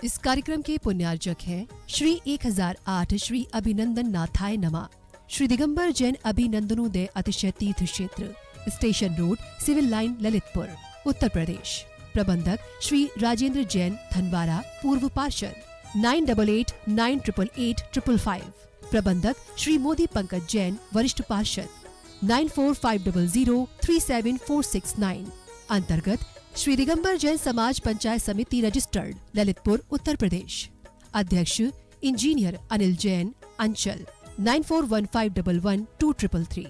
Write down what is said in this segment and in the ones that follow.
इस कार्यक्रम के पुण्यार्जक हैं श्री 1008 श्री अभिनंदन नाथाय नमा, श्री दिगंबर जैन अभिनंदनोदय अतिशय तीर्थ क्षेत्र, station road, civil line, Lalitpur, Uttar Pradesh. प्रबंधक श्री राजेंद्र जैन धनवारा, पूर्व पार्षद। 9889888555। प्रबंधक श्री मोदी पंकज जैन, वरिष्ठ पार्षद। 9450037469। अंतर्गत श्री दिगंबर जैन समाज पंचायत समिति रजिस्टर्ड, ललितपुर, उत्तर प्रदेश। अध्यक्ष इंजीनियर अनिल जैन, अंचल। 9415112333।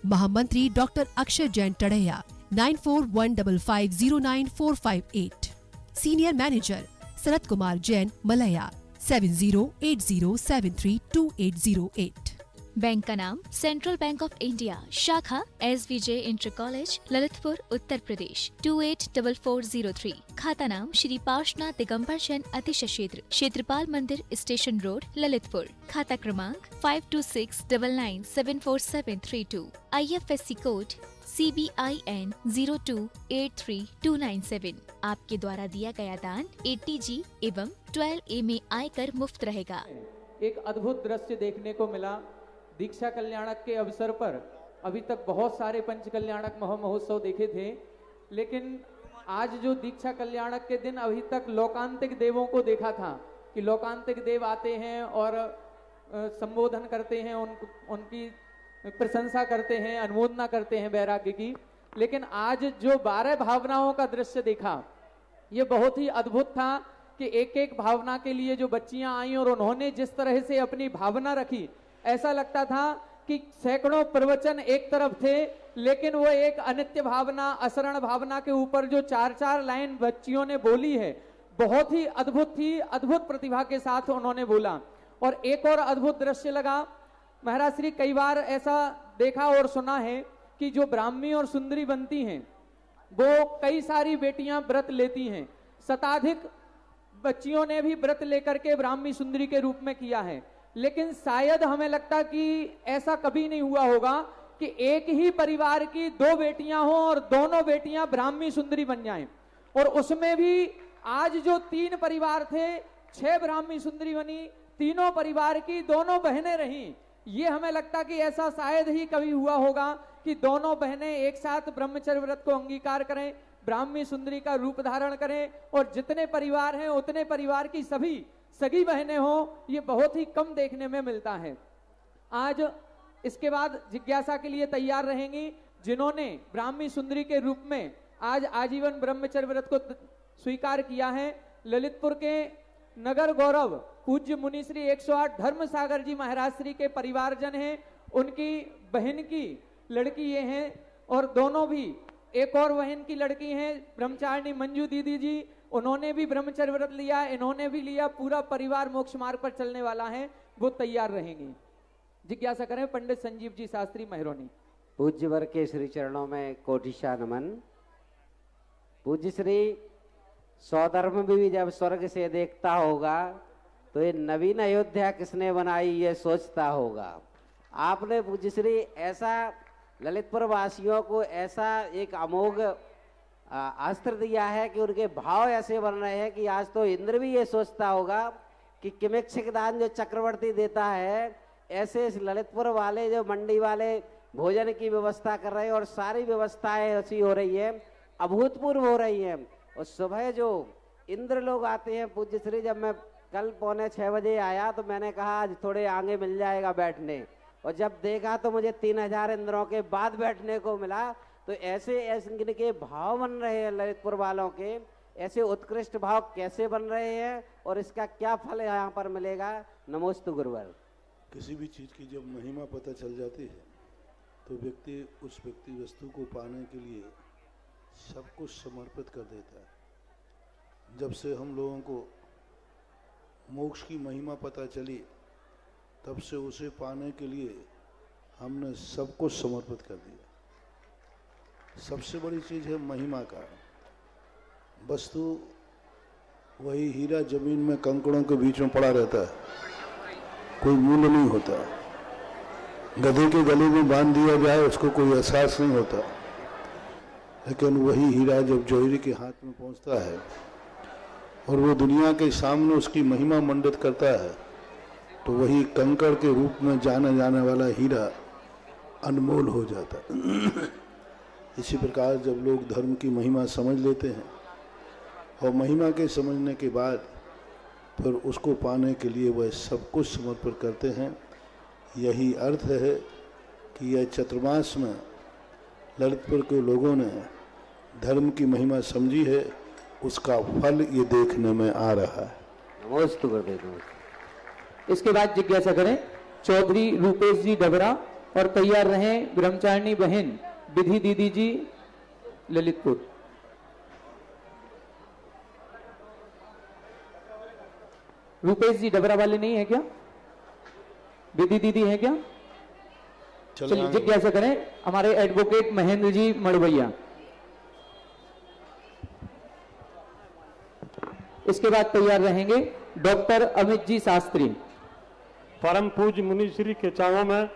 महामंत्री doctor Akshay Jain Tadaiya, 9415509458। Senior manager Sharad Kumar Jain, Malaya, 7080732808। Bank का नाम सेंट्रल बैंक ऑफ इंडिया, शाखा SVJ inter college, Lalitpur, Uttar Pradesh, 284403। खाता नाम श्री पार्श्वनाथ दिगंबर जैन अतिशय क्षेत्र, क्षेत्रपाल मंदिर, स्टेशन रोड, ललितपुर। खाता क्रमांक 5269974732। IFSC code CBIN 0283297। आपके द्वारा दिया गया दान 80G एवं 12A में आयकर मुफ्त रहेगा। एक अद्भुत दृश्य देखने को मिला दीक्षा कल्याणक के अवसर पर। अभी तक बहुत सारे पंच कल्याणक महोत्सव देखे थे, लेकिन आज जो दीक्षा कल्याणक के दिन अभी तक लोकांतिक देवों को देखा था कि लोकांतिक देव आते हैं और संबोधन करते हैं, उनकी प्रशंसा करते हैं, अनुमोदना करते हैं वैराग्य की। लेकिन आज जो 12 भावनाओं का दृश्य देखा, ये बहुत ही अद्भुत था कि एक एक भावना के लिए जो बच्चियां आई और उन्होंने जिस तरह से अपनी भावना रखी, ऐसा लगता था कि सैकड़ों प्रवचन एक तरफ थे, लेकिन वो एक अनित्य भावना, असरण भावना के ऊपर जो 4-4 लाइन बच्चियों ने बोली है, बहुत ही अद्भुत थी। अद्भुत प्रतिभा के साथ उन्होंने बोला। और एक और अद्भुत दृश्य लगा महाराज श्री, कई बार ऐसा देखा और सुना है कि जो ब्राह्मी और सुंदरी बनती हैं, वो कई सारी बेटियां व्रत लेती हैं। शताधिक बच्चियों ने भी व्रत लेकर के ब्राह्मी सुंदरी के रूप में किया है, लेकिन शायद हमें लगता कि ऐसा कभी नहीं हुआ होगा कि एक ही परिवार की 2 बेटियां हों और दोनों बेटियां ब्राह्मी सुंदरी बन जाएं। और उसमें भी आज जो 3 परिवार थे, 6 ब्राह्मी सुंदरी बनी, तीनों परिवार की दोनों बहनें रहीं। ये हमें लगता कि ऐसा शायद ही कभी हुआ होगा कि दोनों बहनें एक साथ ब्रह्मचर्य व्रत को अंगीकार करें, ब्राह्मी सुंदरी का रूप धारण करें, और जितने परिवार हैं उतने परिवार की सभी सगी बहनें हों। ये बहुत ही कम देखने में मिलता है। आज इसके बाद जिज्ञासा के लिए तैयार रहेंगी जिन्होंने ब्राह्मी सुंदरी के रूप में आज आजीवन ब्रह्मचर्य व्रत को स्वीकार किया है। ललितपुर के नगर गौरव पूज्य मुनि श्री 108 धर्म सागर जी महाराज श्री के परिवारजन हैं। उनकी बहन की लड़की ये हैं, और दोनों भी एक और बहन की लड़की हैं ब्रह्मचारिणी मंजू दीदी जी, उन्होंने भी ब्रह्मचर्य व्रत लिया, इन्होंने भी लिया। पूरा परिवार मोक्ष मार्ग पर चलने वाला है, वो तैयार रहेंगे। जिज्ञासा करें पंडित संजीव जी शास्त्री महरोनी। पूज्य वर के श्री चरणों में कोटिशा नमन। पूज्य श्री स्वधर्म भी जब स्वर्ग से देखता होगा तो ये नवीन अयोध्या किसने बनाई ये सोचता होगा। आपने पूज्य श्री ऐसा ललितपुर वासियों को ऐसा एक अमोघ अस्त्र दिया है कि उनके भाव ऐसे बन रहे हैं कि आज तो इंद्र भी ये सोचता होगा कि किमिक्षक दान जो चक्रवर्ती देता है, ऐसे इस ललितपुर वाले जो मंडी वाले भोजन की व्यवस्था कर रहे हैं, और सारी व्यवस्थाएं ऐसी हो रही है, अभूतपूर्व हो रही हैं। और सुबह जो इंद्र लोग आते हैं पूज्य श्री, जब मैं कल 5:45 बजे आया तो मैंने कहा आज थोड़े आगे मिल जाएगा बैठने, और जब देखा तो मुझे 3000 इंद्रों के बाद बैठने को मिला। तो ऐसे इनके भाव बन रहे हैं ललितपुर वालों के, ऐसे उत्कृष्ट भाव कैसे बन रहे हैं और इसका क्या फल यहाँ पर मिलेगा। नमोस्तु गुरुवर। किसी भी चीज़ की जब महिमा पता चल जाती है तो व्यक्ति उस व्यक्ति वस्तु को पाने के लिए सब कुछ समर्पित कर देता है। जब से हम लोगों को मोक्ष की महिमा पता चली, तब से उसे पाने के लिए हमने सब कुछ समर्पित कर दिया। सबसे बड़ी चीज़ है महिमा का। वस्तु वही हीरा जमीन में कंकड़ों के बीच में पड़ा रहता है, कोई मूल्य नहीं होता। गधे के गले में बांध दिया जाए उसको कोई एहसास नहीं होता, लेकिन वही हीरा जब जोहरी के हाथ में पहुंचता है और वो दुनिया के सामने उसकी महिमा मंडित करता है, तो वही कंकड़ के रूप में जाने जाने वाला हीरा अनमोल हो जाता है। इसी प्रकार जब लोग धर्म की महिमा समझ लेते हैं और महिमा के समझने के बाद फिर उसको पाने के लिए वह सब कुछ समर्पित करते हैं, यही अर्थ है कि यह चतुर्मास में ललितपुर के लोगों ने धर्म की महिमा समझी है, उसका फल ये देखने में आ रहा है। नमोस्तु गुरुदेव। इसके बाद जिज्ञासा करें चौधरी रूपेश जी डबरा और तैयार रहें ब्रह्मचारिणी बहन विधि दीदी जी ललितपुर। रूपेश जी डबरा वाले नहीं है क्या? विधि दीदी है क्या? चलिए जिज्ञासा करें हमारे एडवोकेट महेंद्र जी मड़वैया। इसके बाद तैयार रहेंगे डॉक्टर अमित जी शास्त्री। परम पूज्य मुनि श्री के चरणों में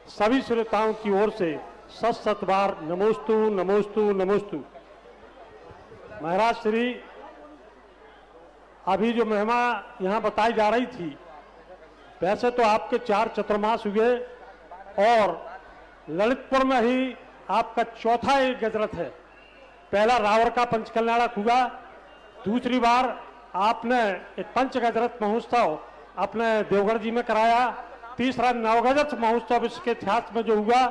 सभी श्रोताओं की ओर से सत सत बार नमोस्तु नमोस्तु नमोस्तु। महाराज श्री अभी जो महिमा यहाँ बताई जा रही थी, वैसे तो आपके 4 चतुर्मास हुए और ललितपुर में ही आपका चौथा एक गजरथ है। पहला रावण का पंचकल्याणक हुआ, दूसरी बार आपने एक पंच गजरथ महोत्सव अपने देवगढ़ जी में कराया, तीसरा नवगजरथ महोत्सव इसके इतिहास में जो हुआ,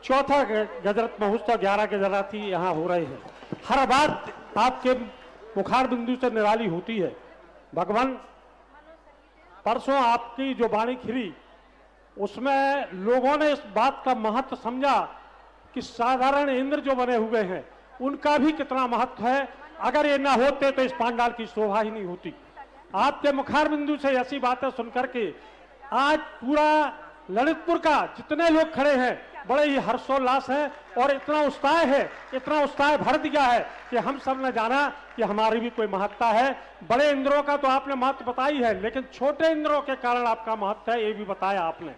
चौथा गजरथ महोत्सव 11 गजराथी यहाँ हो रहे हैं। हर बात आपके मुखार बिंदु से निराली होती है। भगवान परसों आपकी जो वाणी खिरी उसमें लोगों ने इस बात का महत्व समझा कि साधारण इंद्र जो बने हुए हैं उनका भी कितना महत्व है। अगर ये ना होते तो इस पांडाल की शोभा ही नहीं होती। आपके मुखार बिंदु से ऐसी बातें सुनकर के आज पूरा ललितपुर का जितने लोग खड़े हैं बड़े ही हर्षोल्लास है और इतना उत्साह भर दिया है कि हम सब ने जाना कि हमारी भी कोई महत्ता है। बड़े इंद्रों का तो आपने महत्व बताई है, लेकिन छोटे इंद्रों के कारण आपका महत्व है, ये भी बताया आपने।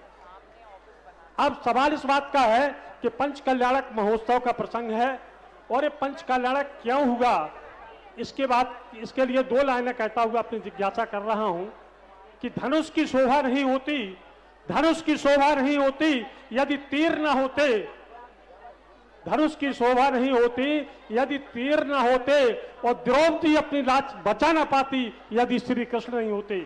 अब सवाल इस बात का है कि पंच कल्याणक महोत्सव का प्रसंग है और ये पंच कल्याणक क्यों हुआ, इसके लिए 2 लाइनें कहता हुआ अपनी जिज्ञासा कर रहा हूं कि धनुष की शोभा नहीं होती यदि तीर ना होते। धनुष की शोभा नहीं होती यदि तीर ना होते और द्रौपदी अपनी लाज बचा ना पाती यदि श्री कृष्ण नहीं होते।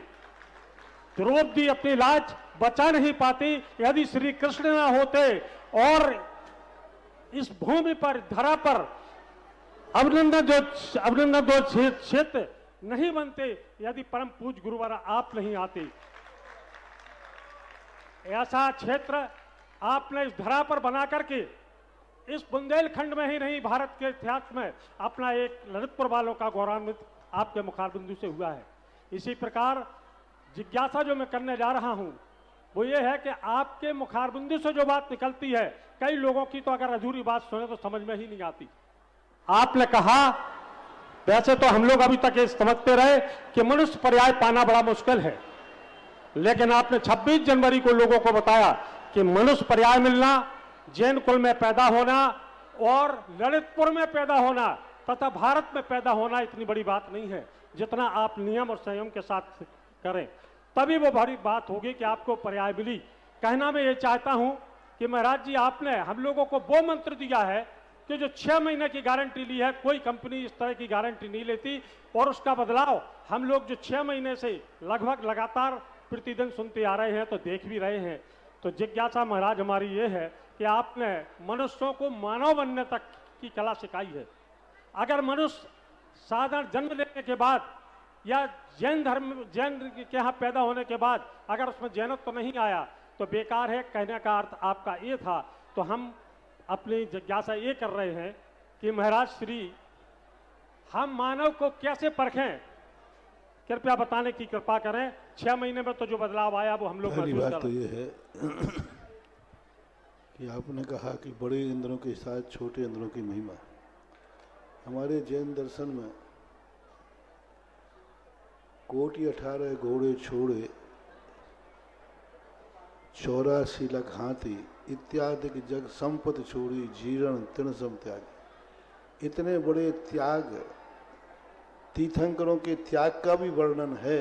द्रौपदी अपनी लाज बचा नहीं पाती यदि श्री कृष्ण ना होते और इस भूमि पर धरा पर अभिनंदन दो क्षेत्र नहीं बनते यदि परम पूज्य गुरुवर आप नहीं आते। ऐसा क्षेत्र आपने इस धरा पर बना करके इस बुंदेलखंड में ही नहीं भारत के इतिहास में अपना एक ललितपुर वालों का गौरवान्वित आपके मुखार बिंदु से हुआ है। इसी प्रकार जिज्ञासा जो मैं करने जा रहा हूं वो ये है कि आपके मुखार बिंदु से जो बात निकलती है, कई लोगों की तो अगर अधूरी बात सुने तो समझ में ही नहीं आती। आपने कहा, वैसे तो हम लोग अभी तक ये समझते रहे कि मनुष्य पर्याय पाना बड़ा मुश्किल है, लेकिन आपने 26 जनवरी को लोगों को बताया कि मनुष्य पर्याय मिलना, जैन कुल में पैदा होना और ललितपुर में पैदा होना तथा भारत में पैदा होना इतनी बड़ी बात नहीं है। जितना आप नियम और संयम के साथ करें तभी वो बड़ी बात होगी कि आपको पर्याय मिली। कहना मैं ये चाहता हूं कि महाराज जी आपने हम लोगों को वो मंत्र दिया है कि जो 6 महीने की गारंटी ली है, कोई कंपनी इस तरह की गारंटी नहीं लेती और उसका बदलाव हम लोग जो 6 महीने से लगभग लगातार प्रतिदिन सुनते आ रहे हैं तो देख भी रहे हैं। तो जिज्ञासा महाराज हमारी ये है कि आपने मनुष्यों को मानव बनने तक की कला सिखाई है। अगर मनुष्य साधारण जन्म लेने के बाद या जैन के यहाँ पैदा होने के बाद अगर उसमें जैनत्व तो नहीं आया तो बेकार है। कहने का अर्थ आपका ये था। तो हम अपनी जिज्ञासा ये कर रहे हैं कि महाराज श्री हम मानव को कैसे परखें, कृपया बताने की कृपा करें। 6 महीने में तो जो बदलाव आया वो हम लोग महसूस कर रहे हैं। तो ये है कि आपने कहा कि बड़े इंद्रों के साथ छोटे इंद्रों की महिमा। हमारे जैन दर्शन में कोटि 18 घोड़े छोड़े 84 लाख हाथी इत्यादि की जग संपत्ति छोड़ी जीर्ण तृण सम त्याग। इतने बड़े त्याग तीर्थंकरों के त्याग का भी वर्णन है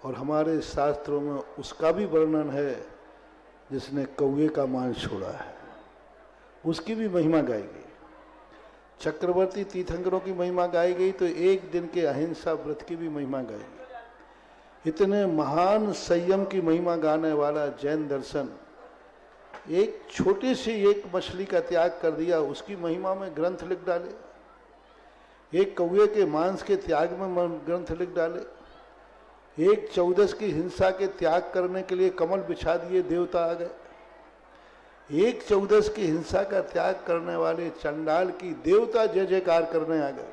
और हमारे शास्त्रों में उसका भी वर्णन है जिसने कौवे का मांस छोड़ा है, उसकी भी महिमा गाई गई। चक्रवर्ती तीर्थंकरों की महिमा गाई गई तो एक दिन के अहिंसा व्रत की भी महिमा गाई गई। इतने महान संयम की महिमा गाने वाला जैन दर्शन एक छोटी सी एक मछली का त्याग कर दिया, उसकी महिमा में ग्रंथ लिख डाले। एक कौवे के मांस के त्याग में ग्रंथ लिख डाले। एक 14 की हिंसा के त्याग करने के लिए कमल बिछा दिए, देवता आ गए। एक 14 की हिंसा का त्याग करने वाले चंडाल की देवता जय जयकार करने आ गए।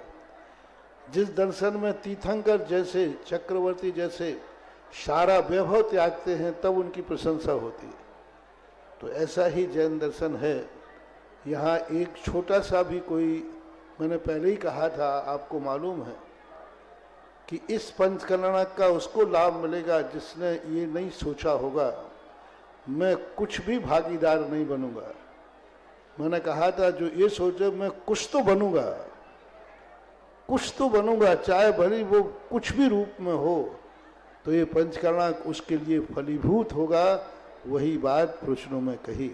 जिस दर्शन में तीर्थंकर जैसे, चक्रवर्ती जैसे सारा वैभव त्यागते हैं तब उनकी प्रशंसा होती है। तो ऐसा ही जैन दर्शन है। यहाँ एक छोटा सा भी कोई, मैंने पहले ही कहा था, आपको मालूम है कि इस पंचकल्याणक का उसको लाभ मिलेगा जिसने ये नहीं सोचा होगा मैं कुछ भी भागीदार नहीं बनूंगा। मैंने कहा था जो ये सोचे मैं कुछ तो बनूंगा, कुछ तो बनूंगा, चाहे भली वो कुछ भी रूप में हो, तो ये पंचकल्याणक उसके लिए फलीभूत होगा। वही बात प्रश्नों में कही।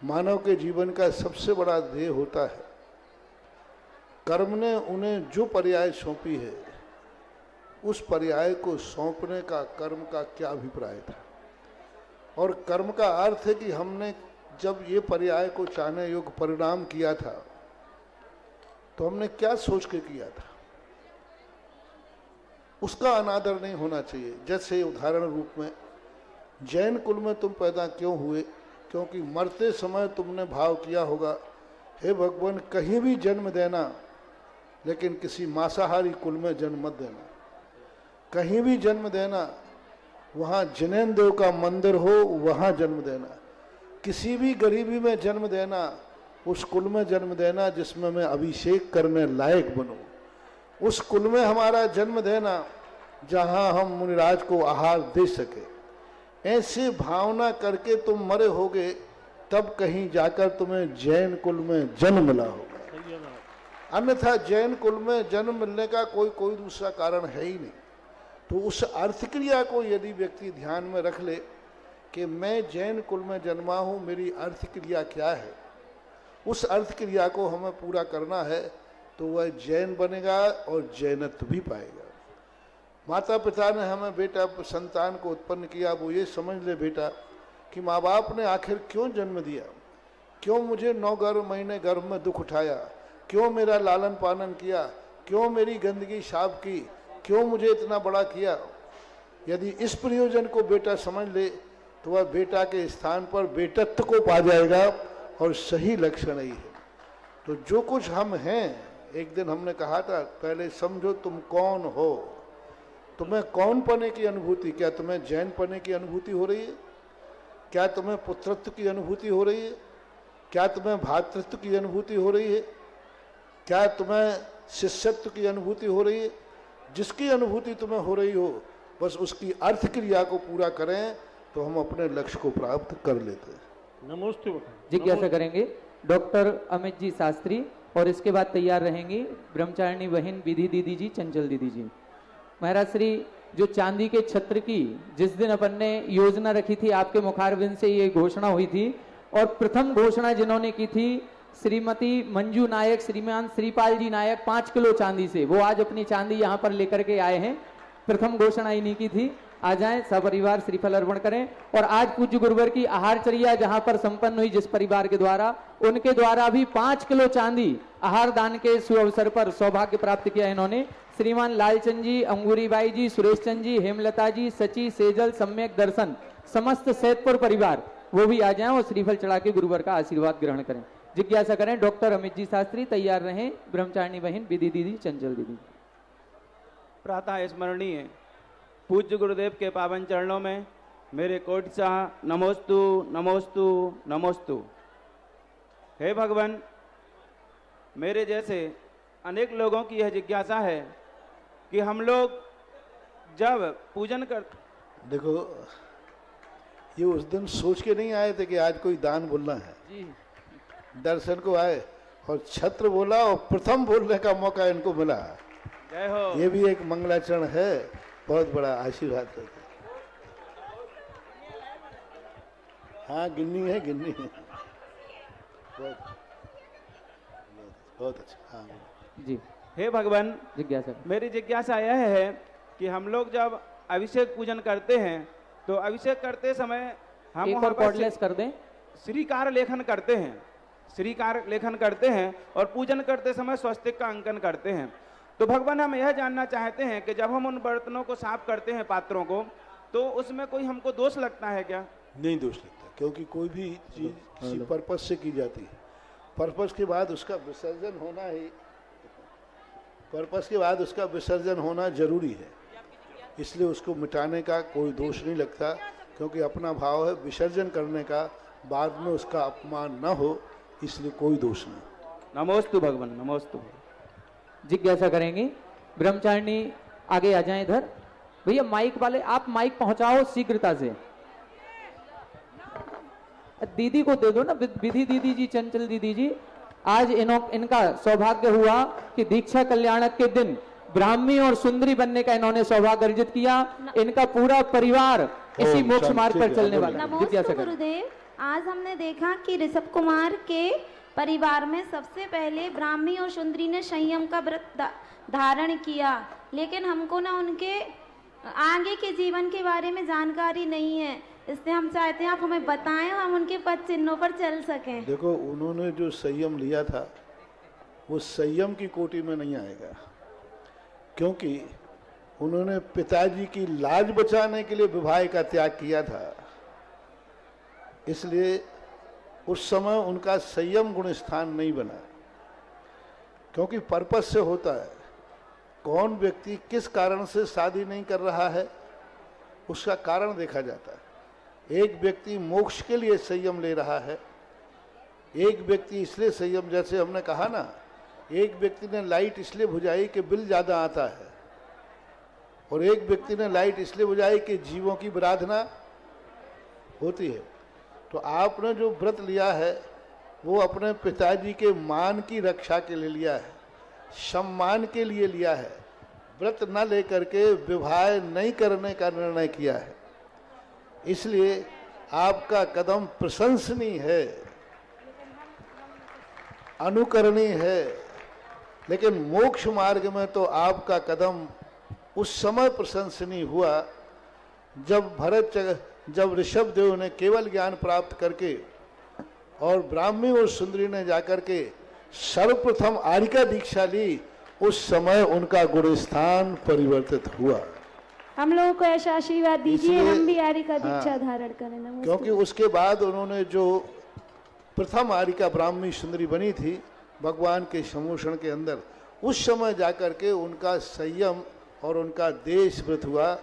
मानव के जीवन का सबसे बड़ा ध्येय होता है, कर्म ने उन्हें जो पर्याय सौंपी है उस पर्याय को सौंपने का कर्म का क्या अभिप्राय था। और कर्म का अर्थ है कि हमने जब ये पर्याय को चाहने योग्य परिणाम किया था तो हमने क्या सोच के किया था, उसका अनादर नहीं होना चाहिए। जैसे उदाहरण रूप में जैन कुल में तुम पैदा क्यों हुए, क्योंकि मरते समय तुमने भाव किया होगा, हे भगवान कहीं भी जन्म देना लेकिन किसी मांसाहारी कुल में जन्म मत देना। कहीं भी जन्म देना वहाँ जैन देव का मंदिर हो वहाँ जन्म देना। किसी भी गरीबी में जन्म देना, उस कुल में जन्म देना जिसमें मैं अभिषेक करने लायक बनूं। उस कुल में हमारा जन्म देना जहाँ हम मुनिराज को आहार दे सके। ऐसे भावना करके तुम मरे होगे तब कहीं जाकर तुम्हें जैन कुल में जन्म मिला होगा, अन्यथा जैन कुल में जन्म मिलने का कोई दूसरा कारण है ही नहीं। तो उस अर्थ क्रिया को यदि व्यक्ति ध्यान में रख ले कि मैं जैन कुल में जन्मा हूँ, मेरी अर्थ क्रिया क्या है, उस अर्थ क्रिया को हमें पूरा करना है, तो वह जैन बनेगा और जैनत्व भी पाएगा। माता पिता ने हमें बेटा संतान को उत्पन्न किया, वो ये समझ ले बेटा कि माँ बाप ने आखिर क्यों जन्म दिया, क्यों मुझे 9 महीने गर्भ में दुख उठाया, क्यों मेरा लालन पालन किया, क्यों मेरी गंदगी साफ की, क्यों मुझे इतना बड़ा किया। यदि इस प्रयोजन को बेटा समझ ले तो वह बेटा के स्थान पर बेटत्व को पा जाएगा और सही लक्षण ही है। तो जो कुछ हम हैं, एक दिन हमने कहा था पहले समझो तुम कौन हो, तुम्हें कौन पने की अनुभूति, क्या तुम्हें जैन पने की अनुभूति हो रही है, क्या तुम्हें पुत्रत्व की अनुभूति हो रही है, क्या तुम्हें भातृत्व की अनुभूति हो रही है, क्या तुम्हें शिष्यत्व की अनुभूति हो रही है। जिसकी अनुभूति तुम्हें हो रही हो बस उसकी अर्थ क्रिया को पूरा करें तो हम अपने लक्ष्य को प्राप्त कर लेते हैं। नमोस्तु। जिज्ञासा करेंगे डॉक्टर अमित जी शास्त्री और इसके बाद तैयार रहेंगी ब्रह्मचारिणी बहन विधि दीदी जी, चंचल दीदी जी। महाराज श्री, जो चांदी के छत्र की जिस दिन अपन ने योजना रखी थी आपके मुखारबिंद से ये घोषणा हुई थी, और प्रथम घोषणा जिन्होंने की थी श्रीमती मंजू नायक, श्रीमान श्रीपाल जी नायक 5 किलो चांदी से, वो आज अपनी चांदी यहाँ पर लेकर के आए हैं। प्रथम घोषणा इन्हीं की थी। आ जाएं, सपरिवार श्रीफल अर्पण करें। और आज पूज्य गुरुवर की आहारचर्या जहां पर संपन्न हुई जिस परिवार के द्वारा, उनके द्वारा भी 5 किलो चांदी आहार दान के शुभ अवसर पर सौभाग्य प्राप्त किया इन्होंने। श्रीमान लालचंद जी, अंगूरीबाई जी, सुरेश चंद जी, हेमलता जी, सची, सेजल, सम्यक दर्शन, समस्त सैदपुर परिवार वो भी आ जाएं और श्रीफल चढ़ा के गुरुवर का आशीर्वाद ग्रहण करें। जिज्ञासा करें डॉक्टर अमित जी शास्त्री, तैयार रहें ब्रह्मचारिणी बहन विधि दीदी, चंचल दीदी। प्रातः स्मरणीय पूज्य गुरुदेव के पावन चरणों में मेरे कोटिशाह नमोस्तु नमोस्तु नमोस्तु। हे भगवान, मेरे जैसे अनेक लोगों की यह जिज्ञासा है कि हम लोग जब पूजन कर, देखो ये उस दिन सोच के नहीं आए थे कि आज कोई दान बोलना है। जी। दर्शन को आए और छत्र बोला और प्रथम बोलने का मौका इनको मिला। जय हो। ये भी एक मंगलाचरण है, बहुत बड़ा आशीर्वाद है। हाँ गिन्नी है, गिन्नी है। बहुत अच्छा। हाँ जी। हे भगवान, जिज्ञासा मेरी जिज्ञासा यह है कि हम लोग जब अभिषेक पूजन करते हैं तो अभिषेक करते समय हम एक वहाँ और पर कॉर्डलेस कर दें। श्रीकार लेखन करते हैं, श्रीकार लेखन करते हैं और पूजन करते समय स्वस्तिक का अंकन करते हैं। तो भगवान हम यह जानना चाहते हैं कि जब हम उन बर्तनों को साफ करते हैं, पात्रों को, तो उसमें कोई हमको दोष लगता है क्या? नहीं दोष लगता, क्योंकि कोई भी चीज किसी पर्पस से की जाती है। पर्पस के बाद उसका विसर्जन होना ही, पर्पस के बाद उसका विसर्जन होना जरूरी है, इसलिए उसको मिटाने का कोई दोष नहीं लगता, क्योंकि अपना भाव है विसर्जन करने का, बाद में उसका अपमान न हो, इसलिए कोई दोष नहीं। नमोस्तु भगवान, नमोस्तु। जिज्ञासा करेंगे। ब्रह्मचारिणी आगे आ जाएं इधर। भैया माइक वाले आप माइक पहुंचाओ शीघ्रता से। दीदी को दे दो ना, विधि दीदी जी, चंचल दीदी जी। आज इनका सौभाग्य हुआ कि दीक्षा कल्याणक के दिन ब्राह्मी और सुंदरी बनने का इन्होंने सौभाग्य अर्जित किया। इनका पूरा परिवार इसी मोक्ष मार्ग पर चलने वाला है। नमोस्तु गुरुदेव। आज हमने देखा कि ऋषभ कुमार के परिवार में सबसे पहले ब्राह्मी और सुंदरी ने संयम का व्रत धारण किया, लेकिन हमको ना उनके आगे के जीवन के बारे में जानकारी नहीं है, इसलिए हम चाहते हैं आप हमें बताएं और हम उनके पद चिन्हों पर चल सकें। देखो, उन्होंने जो संयम लिया था वो संयम की कोटि में नहीं आएगा, क्योंकि उन्होंने पिताजी की लाज बचाने के लिए विवाह का त्याग किया था, इसलिए उस समय उनका संयम गुण स्थान नहीं बना। क्योंकि पर्पस से होता है, कौन व्यक्ति किस कारण से शादी नहीं कर रहा है उसका कारण देखा जाता है। एक व्यक्ति मोक्ष के लिए संयम ले रहा है, एक व्यक्ति इसलिए संयम, जैसे हमने कहा ना, एक व्यक्ति ने लाइट इसलिए बुझाई कि बिल ज़्यादा आता है, और एक व्यक्ति ने लाइट इसलिए बुझाई कि जीवों की आराधना होती है। तो आपने जो व्रत लिया है वो अपने पिताजी के मान की रक्षा के लिए लिया है, सम्मान के लिए लिया है, व्रत न लेकर के विवाह नहीं करने का निर्णय किया है। इसलिए आपका कदम प्रशंसनीय है, अनुकरणीय है, लेकिन मोक्ष मार्ग में तो आपका कदम उस समय प्रशंसनीय हुआ जब ऋषभ देव ने केवल ज्ञान प्राप्त करके और ब्राह्मी और सुंदरी ने जाकर के सर्वप्रथम आर्य का दीक्षा ली, उस समय उनका गुण स्थान परिवर्तित हुआ। हम लोगों को ऐसा आशीर्वाद दीजिए, हम भी आर्य का दीक्षा धारण करें। नमस्ते। क्योंकि उसके बाद उन्होंने जो प्रथम आर्य का ब्राह्मी सुंदरी बनी थी भगवान के सम्मोषण के अंदर, उस समय जाकर के उनका संयम और उनका देश व्रत हुआ।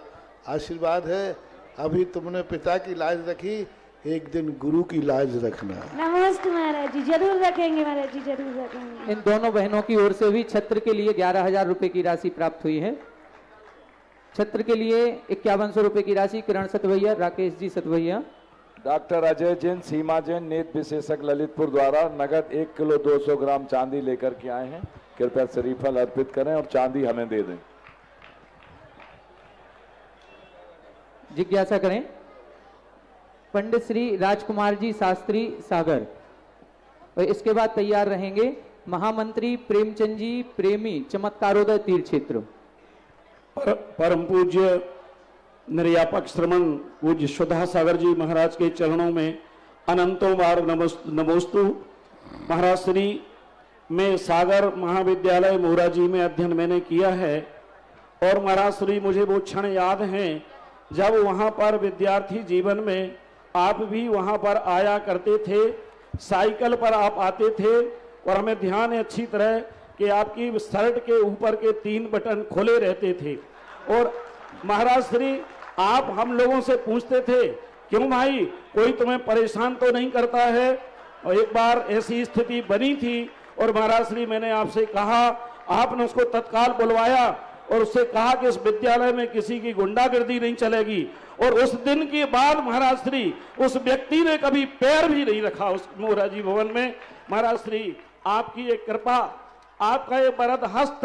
आशीर्वाद है, अभी तुमने पिता की लाज रखी, एक दिन गुरु की लाज रखना। नमस्ते महाराज जी, जरूर रखेंगे महाराज जी, जरूर रखेंगे। इन दोनों बहनों की ओर से भी छत्र के लिए 11,000 रुपए की राशि प्राप्त हुई है। छत्र के लिए 5100 रुपए की राशि किरण सतवैया, राकेश जी सतवैया। डॉक्टर अजय जैन, सीमा जैन, नेत्र विशेषज्ञ ललितपुर द्वारा नगद 1 किलो 200 ग्राम चांदी लेकर के आए हैं। कृपया श्रीफल अर्पित करें और चांदी हमें दे दें। जिज्ञासा करें। पंडित श्री राजकुमार जी शास्त्री सागर, और इसके बाद तैयार रहेंगे महामंत्री प्रेमचंद जी प्रेमी, चमत्कारोदय तीर्थ क्षेत्र। परम पूज्य निर्यापक श्रमण पूज्य सुधा सागर जी महाराज के चरणों में अनंतों बार नमोस्तु। महाराज श्री में सागर महाविद्यालय मोराजी में अध्ययन मैंने किया है, और महाराज श्री मुझे वो क्षण याद हैं जब वहाँ पर विद्यार्थी जीवन में आप भी वहाँ पर आया करते थे, साइकिल पर आप आते थे, और हमें ध्यान है अच्छी तरह कि आपकी शर्ट के ऊपर के 3 बटन खुले रहते थे, और महाराज श्री आप हम लोगों से पूछते थे, क्यों भाई कोई तुम्हें परेशान तो नहीं करता है। और एक बार ऐसी स्थिति बनी थी और महाराज श्री मैंने आपसे कहा, आपने उसको तत्काल बुलवाया और उससे कहा कि इस विद्यालय में किसी की गुंडागर्दी नहीं चलेगी, और उस दिन के बाद महाराज श्री उस व्यक्ति ने कभी पैर भी नहीं रखा उस मोराजी भवन में। महाराज श्री आपकी एक कृपा, आपका ये वरद हस्त,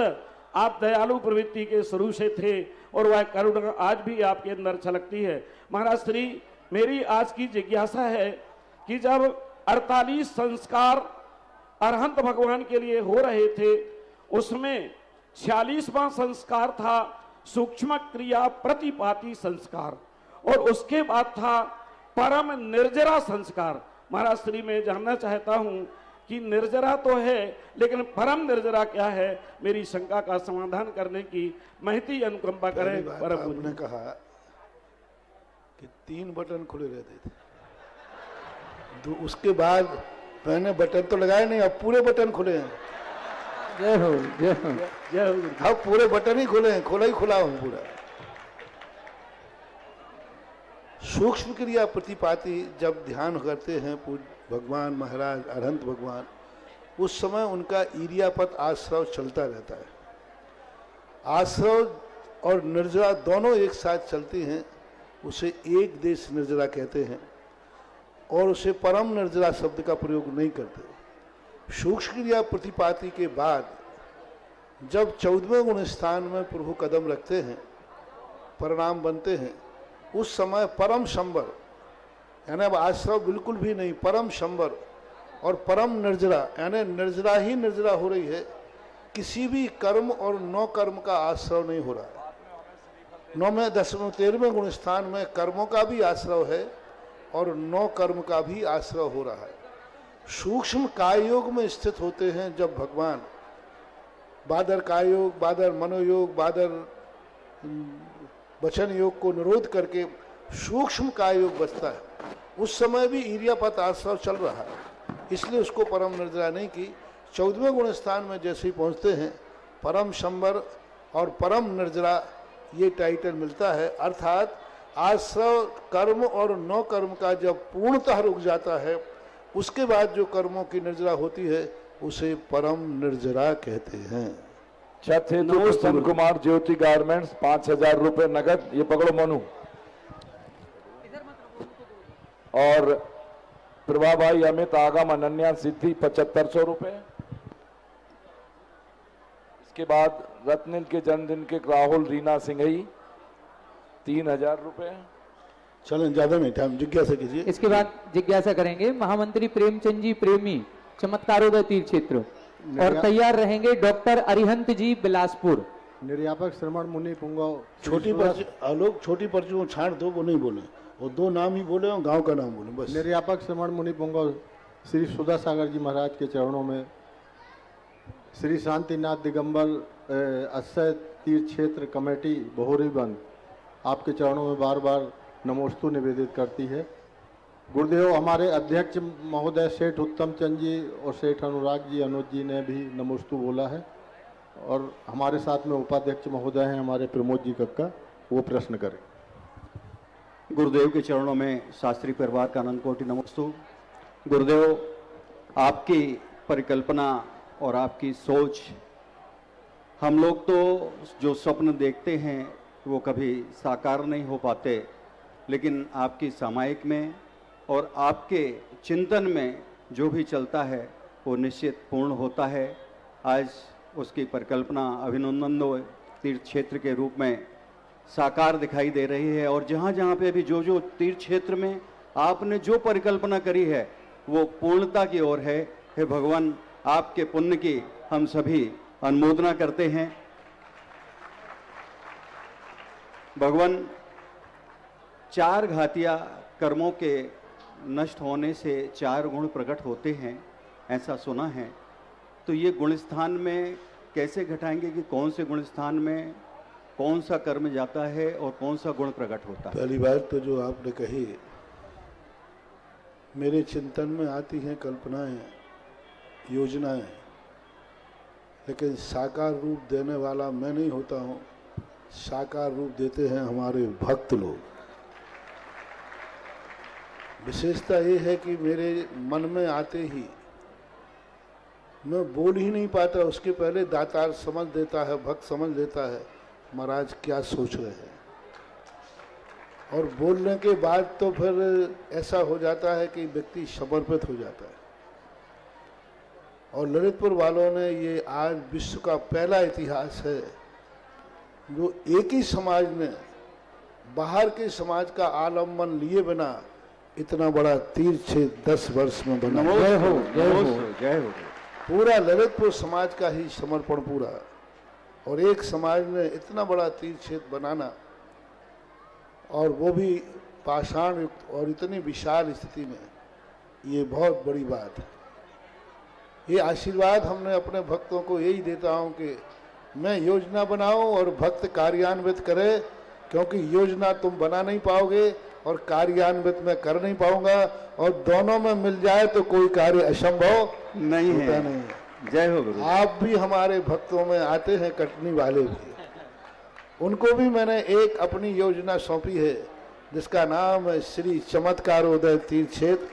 आप दयालु प्रवृत्ति के शुरू से थे और वह करुणा आज भी आपके अंदर छलकती है। महाराज श्री, मेरी आज की जिज्ञासा है कि जब 48 संस्कार अरहंत भगवान के लिए हो रहे थे, उसमें 46वां संस्कार था सूक्ष्म क्रिया प्रतिपाती संस्कार और उसके बाद था परम निर्जरा संस्कार। महाराज श्री, मैं जानना चाहता हूं कि निर्जरा तो है, लेकिन परम निर्जरा क्या है? मेरी शंका का समाधान करने की महती अनुकंपा करें। परम आपने कहा कि 3 बटन खुले रहते थे, तो उसके बाद मैंने बटन तो लगाए नहीं, अब पूरे बटन खुले हैं। जय हो, जय हो, जय हो। अब पूरे बटन ही खुले हैं, खुला हूं पूरा। सूक्ष्म क्रिया प्रतिपाती जब ध्यान करते हैं पूज्य भगवान महाराज अरहंत भगवान, उस समय उनका ईरियापत आश्रव चलता रहता है। आश्रव और निर्जरा दोनों एक साथ चलती हैं, उसे एक देश निर्जरा कहते हैं और उसे परम निर्जरा शब्द का प्रयोग नहीं करते। सूक्ष्म क्रिया प्रतिपाती के बाद जब 14वें गुण स्थान में प्रभु कदम रखते हैं, परिणाम बनते हैं, उस समय परम संवर, यानी अब आश्रव बिल्कुल भी नहीं, परम संवर और परम निर्जरा, यानी निर्जरा ही निर्जरा हो रही है। किसी भी कर्म और नौ कर्म का आश्रव नहीं हो रहा है। 9वें 10वें 13वें गुण स्थान में कर्मों का भी आश्रव है और नौ कर्म का भी आश्रव हो रहा है। सूक्ष्म काय योग में स्थित होते हैं जब भगवान बादर काय योग, बादर मनोयोग, बादर वचन योग को निरोध करके सूक्ष्म काय योग बचता है, उस समय भी ईरियापत आश्रव चल रहा है, इसलिए उसको परम निर्जरा नहीं की। 14वें गुण स्थान में जैसे ही पहुंचते हैं, परम संवर और परम निर्जरा ये टाइटल मिलता है। अर्थात आश्रव कर्म और नौ कर्म का जब पूर्णतः रुक जाता है, उसके बाद जो कर्मों की निर्जरा होती है उसे परम निर्जरा कहते हैं। छठ हेतु प्रसन्न कुमार ज्योति गारमेंट्स 5000 रुपए नगद, ये पकड़ो मनु। और प्रभाभाई अमित आगम अनन्या सिद्धि 7500 रुपए। इसके बाद रत्निल के जन्मदिन के राहुल रीना सिंघई 3000 रुपए। चलें, ज्यादा नहीं टाइम, जिज्ञासा कीजिए। इसके बाद जिज्ञासा करेंगे महामंत्री प्रेमचंद जी प्रेमी चमत्कारोदय तीर्थ क्षेत्र, और तैयार रहेंगे डॉक्टर अरिहंत जी बिलासपुर। निर्यापक श्रमण मुनि पुंगव। छोटी पर्ची आलोक, छोटी पर्ची को छांट दो, वो नहीं बोले, वो 2 नाम ही बोले और गांव का नाम बोले बस। निर्यापक श्रमण मुनि पुंगव श्री सुधा सागर जी महाराज के चरणों में श्री शांतिनाथ दिगंबर अक्षय तीर्थ क्षेत्र कमेटी बहोरीबंद आपके चरणों में बार बार नमोस्तु निवेदित करती है। गुरुदेव, हमारे अध्यक्ष महोदय सेठ उत्तम चंद जी और सेठ अनुराग जी अनुज जी ने भी नमोस्तु बोला है, और हमारे साथ में उपाध्यक्ष महोदय हैं हमारे प्रमोद जी कक्का, वो प्रश्न करें। गुरुदेव के चरणों में शास्त्री परिवार का अनंत कोटि नमोस्तु। गुरुदेव, आपकी परिकल्पना और आपकी सोच, हम लोग तो जो स्वप्न देखते हैं वो कभी साकार नहीं हो पाते, लेकिन आपकी सामायिक में और आपके चिंतन में जो भी चलता है वो निश्चित पूर्ण होता है। आज उसकी परिकल्पना अभिनंदन तीर्थ क्षेत्र के रूप में साकार दिखाई दे रही है, और जहाँ जहाँ पे भी जो जो तीर्थ क्षेत्र में आपने जो परिकल्पना करी है वो पूर्णता की ओर है। हे भगवान, आपके पुण्य की हम सभी अनुमोदना करते हैं। भगवान, 4 घातिया कर्मों के नष्ट होने से 4 गुण प्रकट होते हैं, ऐसा सुना है। तो ये गुण स्थान में कैसे घटाएंगे कि कौन से गुण स्थान में कौन सा कर्म जाता है और कौन सा गुण प्रकट होता है? पहली बात तो जो आपने कही, मेरे चिंतन में आती हैं कल्पनाएं, योजनाएं, लेकिन साकार रूप देने वाला मैं नहीं होता हूं, साकार रूप देते हैं हमारे भक्त लोग। विशेषता ये है कि मेरे मन में आते ही मैं बोल ही नहीं पाता, उसके पहले दातार समझ देता है, भक्त समझ लेता है महाराज क्या सोच रहे हैं, और बोलने के बाद तो फिर ऐसा हो जाता है कि व्यक्ति समर्पित हो जाता है। और ललितपुर वालों ने ये आज विश्व का पहला इतिहास है जो एक ही समाज ने बाहर के समाज का आलम्बन लिए बिना इतना बड़ा तीर्थ 10 वर्ष में बना। जय हो, जय हो, जय हो। पूरा ललितपुर समाज का ही समर्पण पूरा, और एक समाज ने इतना बड़ा तीर्थ क्षेत्र बनाना, और वो भी पाषाण युक्त और इतनी विशाल स्थिति में, ये बहुत बड़ी बात है। ये आशीर्वाद हमने अपने भक्तों को यही देता हूँ कि मैं योजना बनाऊं और भक्त कार्यान्वित करे, क्योंकि योजना तुम बना नहीं पाओगे और कार्यान्वित मैं कर नहीं पाऊंगा, और दोनों में मिल जाए तो कोई कार्य असंभव नहीं होता है। नहीं है। जय हो गुरु। आप भी हमारे भक्तों में आते हैं, कटनी वाले भी, उनको भी मैंने एक अपनी योजना सौंपी है जिसका नाम है श्री चमत्कारोदय तीर्थ क्षेत्र,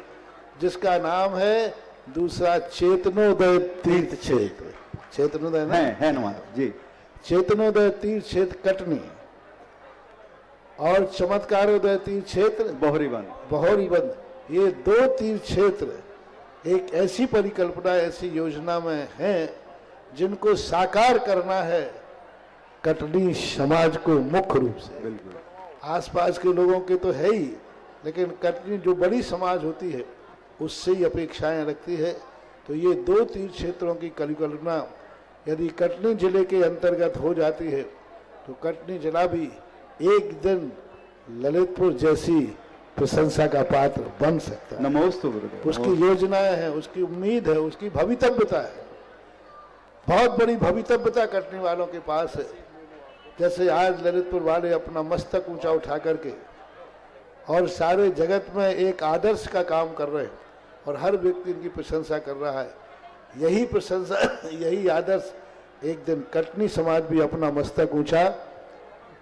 जिसका नाम है दूसरा चेतनोदय तीर्थ क्षेत्र। चेतनोदय ना है ना जी। चेतनोदय तीर्थ क्षेत्र कटनी और चमत्कारोदय तीर्थ क्षेत्र बहोरीबंद। ये 2 तीर्थ क्षेत्र एक ऐसी परिकल्पना, ऐसी योजना में हैं जिनको साकार करना है कटनी समाज को मुख्य रूप से। बिल्कुल। आसपास के लोगों के तो है ही, लेकिन कटनी जो बड़ी समाज होती है उससे ही अपेक्षाएं रखती है। तो ये 2 तीर्थ क्षेत्रों की परिकल्पना यदि कटनी जिले के अंतर्गत हो जाती है तो कटनी जिला भी एक दिन ललितपुर जैसी प्रशंसा का पात्र बन सकता है। नमोस्तु गुरुदेव। उसकी योजनाएं हैं, उसकी उम्मीद है, उसकी भवितव्यता है, बहुत बड़ी भवितव्यता कटनी वालों के पास है। जैसे आज ललितपुर वाले अपना मस्तक ऊंचा उठा करके और सारे जगत में एक आदर्श का काम कर रहे हैं और हर व्यक्ति इनकी प्रशंसा कर रहा है। यही प्रशंसा, यही आदर्श एक दिन कटनी समाज भी अपना मस्तक ऊंचा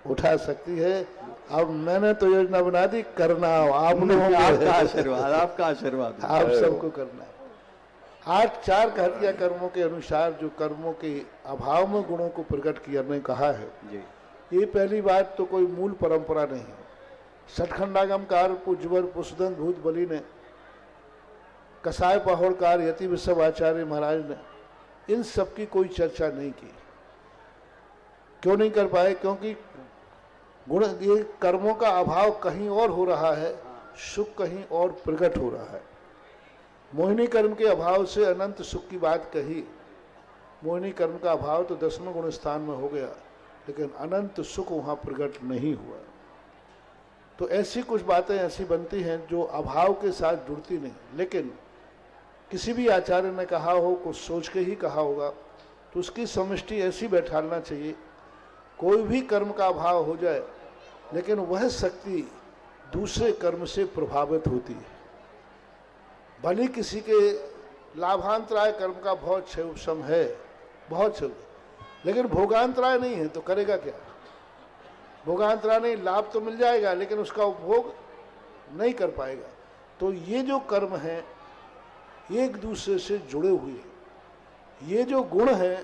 उठा सकती है। अब मैंने तो योजना बना दी, करना आप लोगों का आपका आशीर्वाद, आपका आशीर्वाद आप सबको करना है। 8 घातिया कर्मों के अनुसार जो कर्मों के अभाव में गुणों को प्रकट करने कहा है जी। ये पहली बात तो कोई मूल परंपरा नहीं है। सठखंडागमकार पूज्यवर पुष्पदन भूत बलि ने, कसाय पहोड़कार यति विश्व आचार्य महाराज ने इन सब की कोई चर्चा नहीं की। क्यों नहीं कर पाए? क्योंकि गुण, ये कर्मों का अभाव कहीं और हो रहा है, सुख कहीं और प्रकट हो रहा है। मोहिनी कर्म के अभाव से अनंत सुख की बात कही। मोहिनी कर्म का अभाव तो 10वें गुण स्थान में हो गया, लेकिन अनंत सुख वहां प्रकट नहीं हुआ। तो ऐसी कुछ बातें ऐसी बनती हैं जो अभाव के साथ जुड़ती नहीं। लेकिन किसी भी आचार्य ने कहा हो, कुछ सोच के ही कहा होगा, तो उसकी समष्टि ऐसी बैठालना चाहिए। कोई भी कर्म का अभाव हो जाए, लेकिन वह शक्ति दूसरे कर्म से प्रभावित होती है। भले किसी के लाभांतराय कर्म का बहुत क्षय उपशम है, बहुत क्षय, लेकिन भोगांतराय नहीं है तो करेगा क्या? भोगांतराय नहीं, लाभ तो मिल जाएगा लेकिन उसका उपभोग नहीं कर पाएगा। तो ये जो कर्म है एक दूसरे से जुड़े हुए हैं। ये जो गुण है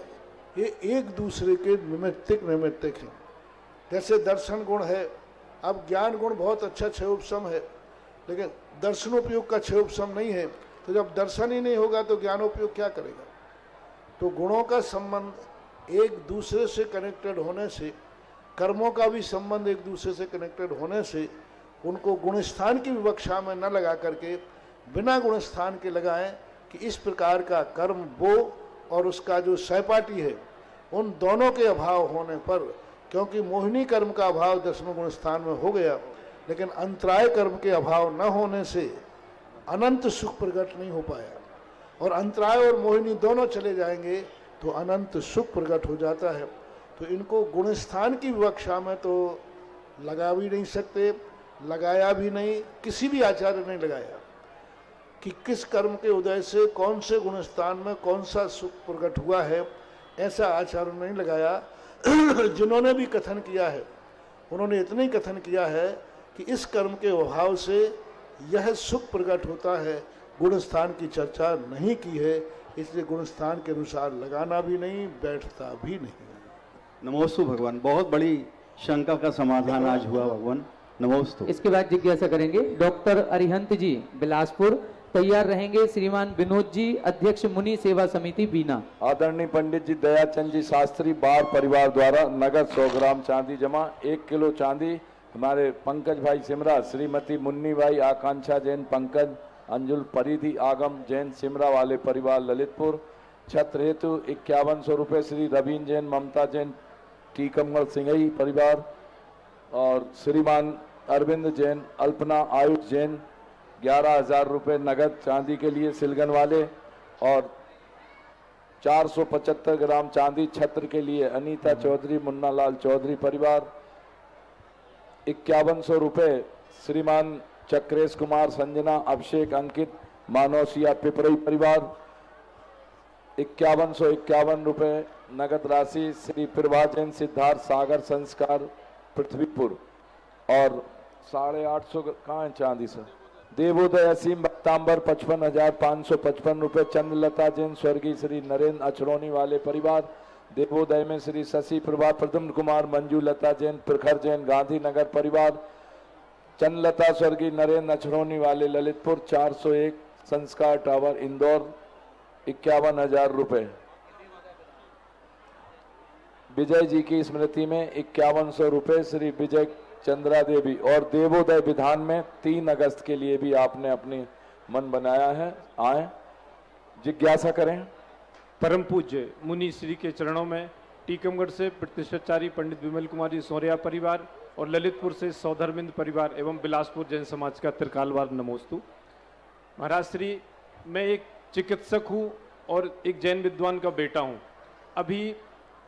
ये एक दूसरे के निमित्तिक हैं। जैसे दर्शन गुण है, अब ज्ञान गुण बहुत अच्छा क्षय उपशम है, लेकिन दर्शनोपयोग का क्षय उपशम नहीं है। तो जब दर्शन ही नहीं होगा तो ज्ञानोपयोग क्या करेगा? तो गुणों का संबंध एक दूसरे से कनेक्टेड होने से, कर्मों का भी संबंध एक दूसरे से कनेक्टेड होने से, उनको गुणस्थान की विवक्षा में न लगा करके बिना गुणस्थान के लगाएं कि इस प्रकार का कर्म वो और उसका जो सहपाठी है, उन दोनों के अभाव होने पर, क्योंकि मोहिनी कर्म का अभाव 10वें गुण स्थान में हो गया, लेकिन अंतराय कर्म के अभाव न होने से अनंत सुख प्रकट नहीं हो पाया। और अंतराय और मोहिनी दोनों चले जाएंगे तो अनंत सुख प्रकट हो जाता है। तो इनको गुणस्थान की विवक्षा में तो लगा भी नहीं सकते, लगाया भी नहीं, किसी भी आचार्य ने लगाया कि किस कर्म के उदय से कौन से गुणस्थान में कौन सा सुख प्रकट हुआ है, ऐसा आचार्य नहीं लगाया। जिन्होंने भी कथन किया है उन्होंने इतना ही कथन किया है कि इस कर्म के अभाव से यह सुख प्रकट होता है, गुणस्थान की चर्चा नहीं की है, इसलिए गुणस्थान के अनुसार लगाना भी नहीं, बैठता भी नहीं। नमोस्तु भगवान, बहुत बड़ी शंका का समाधान आज हुआ भगवान, नमोस्तु। इसके बाद जिज्ञासा करेंगे डॉक्टर अरिहंत जी बिलासपुर, तैयार रहेंगे श्रीमान विनोद जी, अध्यक्ष मुनि सेवा समिति बीना। आदरणीय पंडित जी दयाचंद जी शास्त्री बार परिवार द्वारा नगद 100 ग्राम चांदी जमा। 1 किलो चांदी हमारे पंकज भाई सिमरा, श्रीमती मुन्नी भाई, आकांक्षा जैन, पंकज, अंजुल परिधि, आगम जैन सिमरा वाले परिवार ललितपुर। छत्र हेतु 5100 रुपये श्री रवीन जैन, ममता जैन, टीकमगढ़ सिंगई परिवार। और श्रीमान अरविंद जैन, अल्पना आयुष जैन 11,000 रुपये नगद चांदी के लिए सिलगन वाले। और 475 ग्राम चांदी छत्र के लिए अनीता चौधरी, मुन्ना लाल चौधरी परिवार। 5100 रुपये श्रीमान चक्रेश कुमार, संजना, अभिषेक, अंकित, मानोसिया पिपरई परिवार। 5151 रुपये नगद राशि श्री प्रभा जैन, सिद्धार्थ सागर संस्कार पृथ्वीपुर। और 850 कहाँ है चांदी सर? देवोदय असीम भक्तांबर 55,555 रुपये। चंद्रलता जैन, स्वर्गीय श्री नरेंद्र अछरौनी वाले परिवार। देवोदय में श्री शशि प्रभा, प्रद्युम्न कुमार, मंजू लता जैन, प्रखर जैन, गांधीनगर परिवार। चंद्रलता स्वर्गीय नरेंद्र अछरौनी वाले ललितपुर। 401 संस्कार टावर इंदौर 51,000 रुपये। विजय जी की स्मृति में 5100 रुपये श्री विजय चंद्रा देवी। और देवोदय विधान में 3 अगस्त के लिए भी आपने अपनी मन बनाया है। आए जिज्ञासा करें। परम पूज्य मुनि श्री के चरणों में टीकमगढ़ से प्रतिष्ठाचार्य पंडित विमल कुमारी सौर्या परिवार और ललितपुर से सौधरविंद परिवार एवं बिलासपुर जैन समाज का त्रिकालवार नमोस्तु। महाराज श्री, मैं एक चिकित्सक हूँ और एक जैन विद्वान का बेटा हूँ। अभी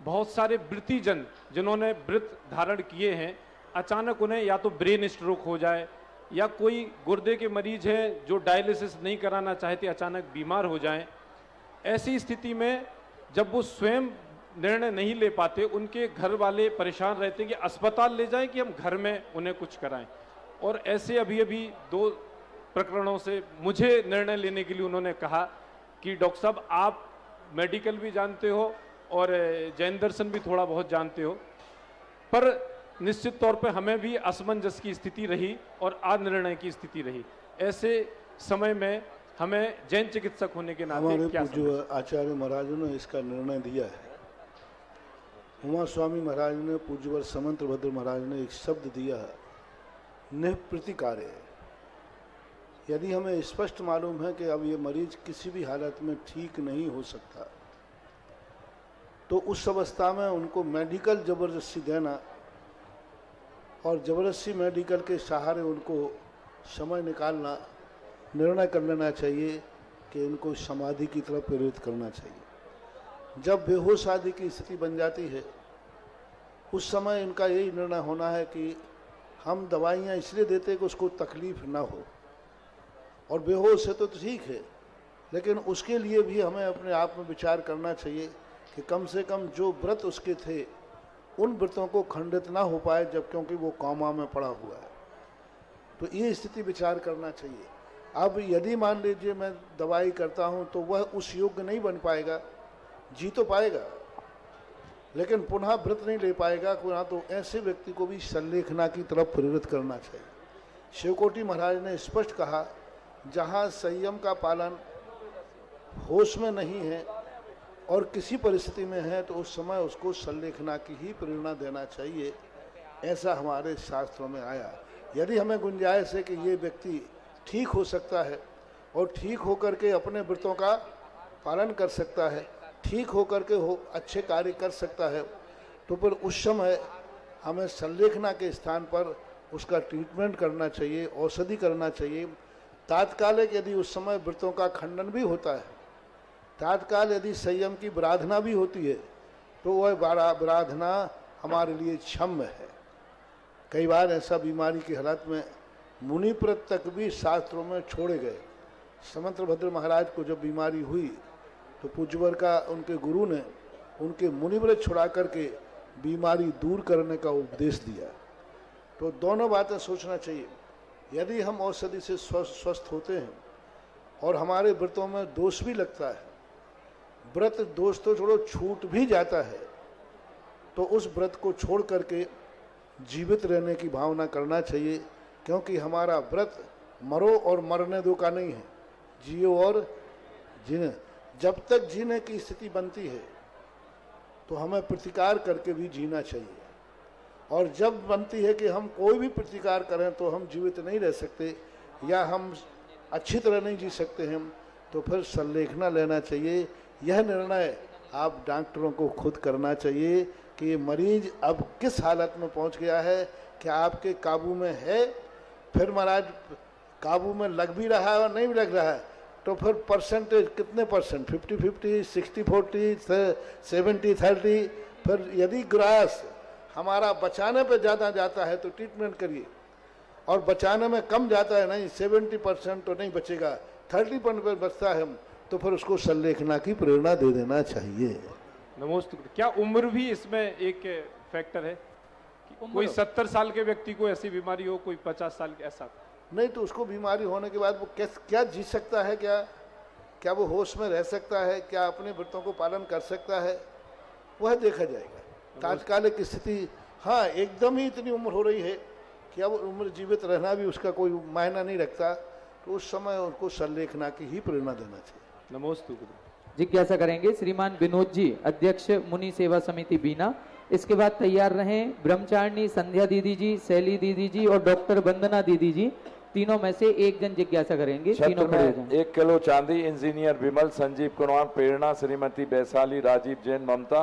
बहुत सारे व्रतीजन जिन्होंने व्रत धारण किए हैं, अचानक उन्हें या तो ब्रेन स्ट्रोक हो जाए या कोई गुर्दे के मरीज हैं जो डायलिसिस नहीं कराना चाहते, अचानक बीमार हो जाएं। ऐसी स्थिति में जब वो स्वयं निर्णय नहीं ले पाते, उनके घर वाले परेशान रहते हैं कि अस्पताल ले जाएं कि हम घर में उन्हें कुछ कराएं। और ऐसे अभी 2 प्रकरणों से मुझे निर्णय लेने के लिए उन्होंने कहा कि डॉक्टर साहब, आप मेडिकल भी जानते हो और जैन दर्शन भी थोड़ा बहुत जानते हो, पर निश्चित तौर पे हमें भी असमंजस की स्थिति रही और अनिर्णय की स्थिति रही। ऐसे समय में हमें जैन चिकित्सक होने के नाते क्या जो आचार्य महाराजों ने इसका निर्णय दिया है, उमा स्वामी महाराज ने, पूज्यवर समंत भद्र महाराज ने एक शब्द दिया है, निःप्रतिकार्य। यदि हमें स्पष्ट मालूम है कि अब ये मरीज किसी भी हालत में ठीक नहीं हो सकता, तो उस अवस्था में उनको मेडिकल जबरदस्ती देना और जबरदस्ती मेडिकल के सहारे उनको समय निकालना, निर्णय कर लेना चाहिए कि इनको समाधि की तरफ प्रेरित करना चाहिए। जब बेहोश आदि की स्थिति बन जाती है, उस समय इनका यही निर्णय होना है कि हम दवाइयाँ इसलिए देते कि उसको तकलीफ ना हो, और बेहोश है तो ठीक है, लेकिन उसके लिए भी हमें अपने आप में विचार करना चाहिए कि कम से कम जो व्रत उसके थे उन व्रतों को खंडित ना हो पाए, जब क्योंकि वो कौमा में पड़ा हुआ है। तो ये स्थिति विचार करना चाहिए। अब यदि मान लीजिए मैं दवाई करता हूँ तो वह उस योग्य नहीं बन पाएगा, जी तो पाएगा लेकिन पुनः व्रत नहीं ले पाएगा। पुनः तो ऐसे व्यक्ति को भी संलेखना की तरफ प्रेरित करना चाहिए। शिवकोटि महाराज ने स्पष्ट कहा, जहाँ संयम का पालन होश में नहीं है और किसी परिस्थिति में है तो उस समय उसको संलेखना की ही प्रेरणा देना चाहिए, ऐसा हमारे शास्त्रों में आया। यदि हमें गुंजाइश है कि ये व्यक्ति ठीक हो सकता है और ठीक होकर के अपने व्रतों का पालन कर सकता है, ठीक होकर के अच्छे कार्य कर सकता है, तो फिर उस समय हमें संलेखना के स्थान पर उसका ट्रीटमेंट करना चाहिए, औषधि करना चाहिए। तात्कालिक यदि उस समय व्रतों का खंडन भी होता है, तात्काल यदि संयम की आराधना भी होती है, तो वह आराधना हमारे लिए क्षम्य है। कई बार ऐसा बीमारी की हालत में मुनिव्रत तक भी शास्त्रों में छोड़े गए। समंत भद्र महाराज को जब बीमारी हुई तो पूज्यवर का उनके गुरु ने उनके मुनिव्रत छुड़ा करके बीमारी दूर करने का उपदेश दिया। तो दोनों बातें सोचना चाहिए। यदि हम औषधि से स्वस्थ होते हैं और हमारे व्रतों में दोष भी लगता है, व्रत दोष तो छोड़ो छूट भी जाता है, तो उस व्रत को छोड़ करके जीवित रहने की भावना करना चाहिए, क्योंकि हमारा व्रत मरो और मरने दो का नहीं है, जियो और जीने। जब तक जीने की स्थिति बनती है तो हमें प्रतिकार करके भी जीना चाहिए, और जब बनती है कि हम कोई भी प्रतिकार करें तो हम जीवित नहीं रह सकते या हम अच्छी तरह नहीं जी सकते हैं, तो फिर संलेखना लेना चाहिए। यह निर्णय आप डॉक्टरों को खुद करना चाहिए कि ये मरीज अब किस हालत में पहुंच गया है, क्या आपके काबू में है। फिर महाराज काबू में लग भी रहा है और नहीं भी लग रहा है, तो फिर परसेंटेज कितने परसेंट, 50-50, 60-40, 70-30। फिर यदि ग्रास हमारा बचाने पे ज़्यादा जाता है तो ट्रीटमेंट करिए, और बचाने में कम जाता है नहीं, 70% तो नहीं बचेगा, 30% बचता है, तो फिर उसको संलेखना की प्रेरणा दे देना चाहिए। नमस्ते। क्या उम्र भी इसमें एक फैक्टर है कि कोई 70 साल के व्यक्ति को ऐसी बीमारी हो, कोई 50 साल के, ऐसा नहीं, तो उसको बीमारी होने के बाद वो क्या जी सकता है, क्या वो होश में रह सकता है, क्या अपने व्रतों को पालन कर सकता है, वह देखा जाएगा। तात्कालिक स्थिति, हाँ एकदम ही इतनी उम्र हो रही है कि अब उम्र जीवित रहना भी उसका कोई मायना नहीं रखता, तो उस समय उनको संलेखना की ही प्रेरणा देना चाहिए। नमोस्तु। जिज्ञासा करेंगे श्रीमान विनोद जी, अध्यक्ष मुनि सेवा समिति बीना। इसके बाद तैयार रहें ब्रह्मचारिणी संध्या दीदी जी, शैली दीदी जी और डॉक्टर वंदना दीदी जी। तीनों में से एक जन जिज्ञासा करेंगे। तीनों खड़े हो जाएं। 1 किलो चांदी इंजीनियर विमल संजीव कुमार प्रेरणा श्रीमती वैशाली राजीव जैन ममता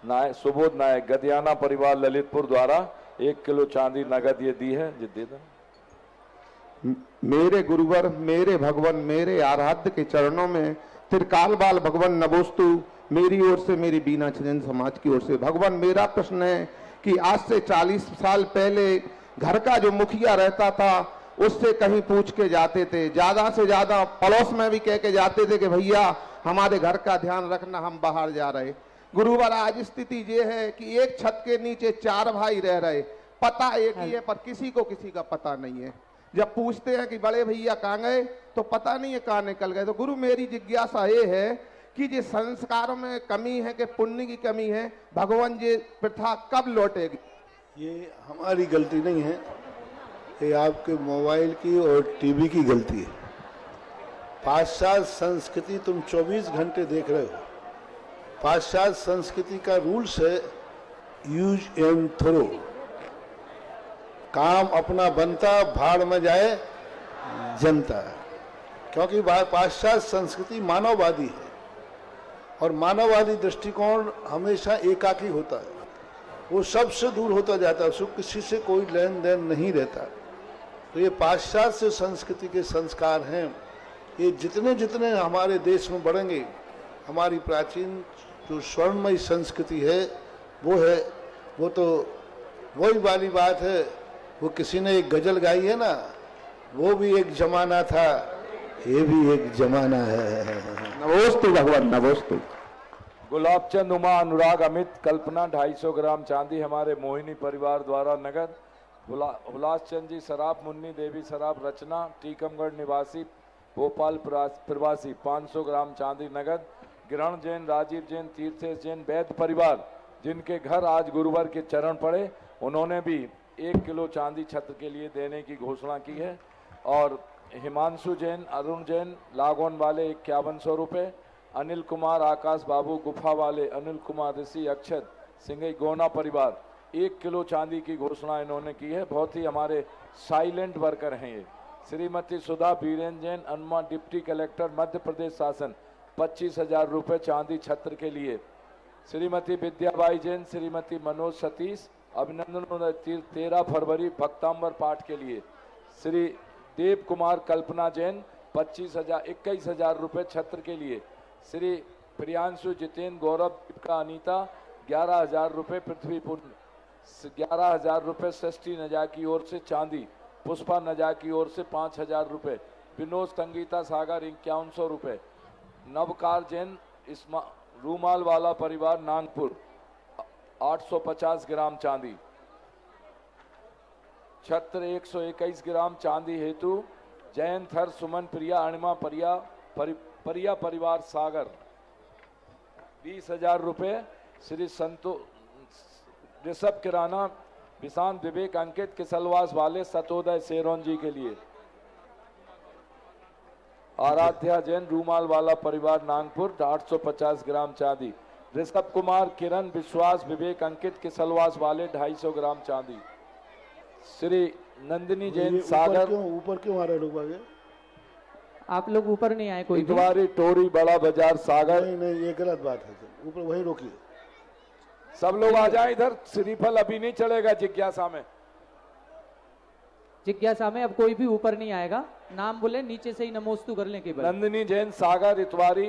नायक सुबोध नायक गदियाना परिवार ललितपुर द्वारा 1 किलो चांदी नगद ये दी है। दे दें। मेरे गुरुवर, मेरे भगवान, मेरे आराध्य के चरणों में त्रिकाल बाल भगवान नमोस्तु मेरी ओर से, मेरी बीना जैन समाज की ओर से। भगवान, मेरा प्रश्न है कि आज से 40 साल पहले घर का जो मुखिया रहता था उससे कहीं पूछ के जाते थे, ज्यादा से ज्यादा पड़ोस में भी कह के जाते थे कि भैया हमारे घर का ध्यान रखना, हम बाहर जा रहे। गुरुवर, आज स्थिति ये है कि एक छत के नीचे 4 भाई रह रहे, पता एक ही है पर किसी को किसी का पता नहीं है। जब पूछते हैं कि बड़े भैया कहाँ गए तो पता नहीं है कहाँ निकल गए। तो गुरु, मेरी जिज्ञासा ये है कि ये संस्कारों में कमी है कि पुण्य की कमी है, भगवान ये प्रथा कब लौटेगी? ये हमारी गलती नहीं है, ये आपके मोबाइल की और टीवी की गलती है। पाश्चात्य संस्कृति तुम 24 घंटे देख रहे हो। पाश्चात्य संस्कृति का रूल्स है यूज एंड थ्रो, काम अपना बनता भाड़ में जाए जनता, क्योंकि पाश्चात्य संस्कृति मानववादी है और मानववादी दृष्टिकोण हमेशा एकाकी होता है, वो सबसे दूर होता जाता है, उसको किसी से कोई लेन देन नहीं रहता। तो ये पाश्चात्य संस्कृति के संस्कार हैं, ये जितने जितने हमारे देश में बढ़ेंगे, हमारी प्राचीन जो स्वर्णमयी संस्कृति है वो तो वही वाली बात है। वो किसी ने एक गजल गाई है ना, वो भी एक जमाना था, ये भी एक जमाना है। नमोस्तु भगवान, नमोस्तु। गुलाबचंद, उमा, अनुराग, अमित, कल्पना 250 ग्राम चांदी हमारे मोहिनी परिवार द्वारा नगद। हुलास चंद जी सराफ, मुन्नी देवी सराफ, रचना टीकमगढ़ निवासी भोपाल प्रवासी 500 ग्राम चांदी नगद। ग्रहण जैन, राजीव जैन, तीर्थेश जैन वैद्य परिवार जिनके घर आज गुरुवार के चरण पड़े, उन्होंने भी 1 किलो चांदी छत्र के लिए देने की घोषणा की है। और हिमांशु जैन, अरुण जैन लागोन वाले 5100 रुपये। अनिल कुमार, आकाश बाबू गुफा वाले, अनिल कुमार ऋषि, अक्षत सिंगई गोना परिवार 1 किलो चांदी की घोषणा इन्होंने की है। बहुत ही हमारे साइलेंट वर्कर हैं ये। श्रीमती सुधा बीरेन जैन, अनमा डिप्टी कलेक्टर मध्य प्रदेश शासन 25,000 रुपये चांदी छत्र के लिए। श्रीमती विद्याबाई जैन, श्रीमती मनोज सतीश अभिनंदन 13 फरवरी भक्तांबर पाठ के लिए। श्री देव कुमार कल्पना जैन 21,000 रुपये छत्र के लिए। श्री प्रियांशु जितेंद्र गौरव दीपिका अनीता 11,000 रुपये पृथ्वीपुर, 11,000 रुपये षष्ठी नजा की ओर से चांदी। पुष्पा नजा की ओर से 5,000 रुपये। विनोद संगीता सागर 5100 रुपये। नवकार जैन रूमाल वाला परिवार नागपुर 850 ग्राम चांदी। छत्र 121 ग्राम चांदी हेतु जयंत हर, सुमन प्रिया, अणिमा परिया परिवार सागर 20,000 रुपये। श्री संतो ऋषभ किराना, विशांत विवेक, अंकित किसलवास वाले सतोदय सेरोन जी के लिए। आराध्या जैन रूमाल वाला परिवार नागपुर 850 ग्राम चांदी। ऋषभ कुमार, किरण, विश्वास, विवेक, अंकित किसलवास वाले 250 ग्राम चांदी। श्री नंदिनी जैन सागर, ऊपर क्यों आ रहे लोग आगे? आप लोग ऊपर नहीं आए कोई भी? इतवारी टोरी बड़ा बाजार सागर। नहीं नहीं, ये गलत बात है, ऊपर वही रोकिए। सब लोग आ जाए इधर, श्रीफल अभी नहीं चढ़ेगा जिज्ञासा में। जिज्ञासा में अब कोई भी ऊपर नहीं आएगा, नाम बोले नीचे से ही नमोस्तु कर लें केवल। नंदिनी जैन सागर इतवारी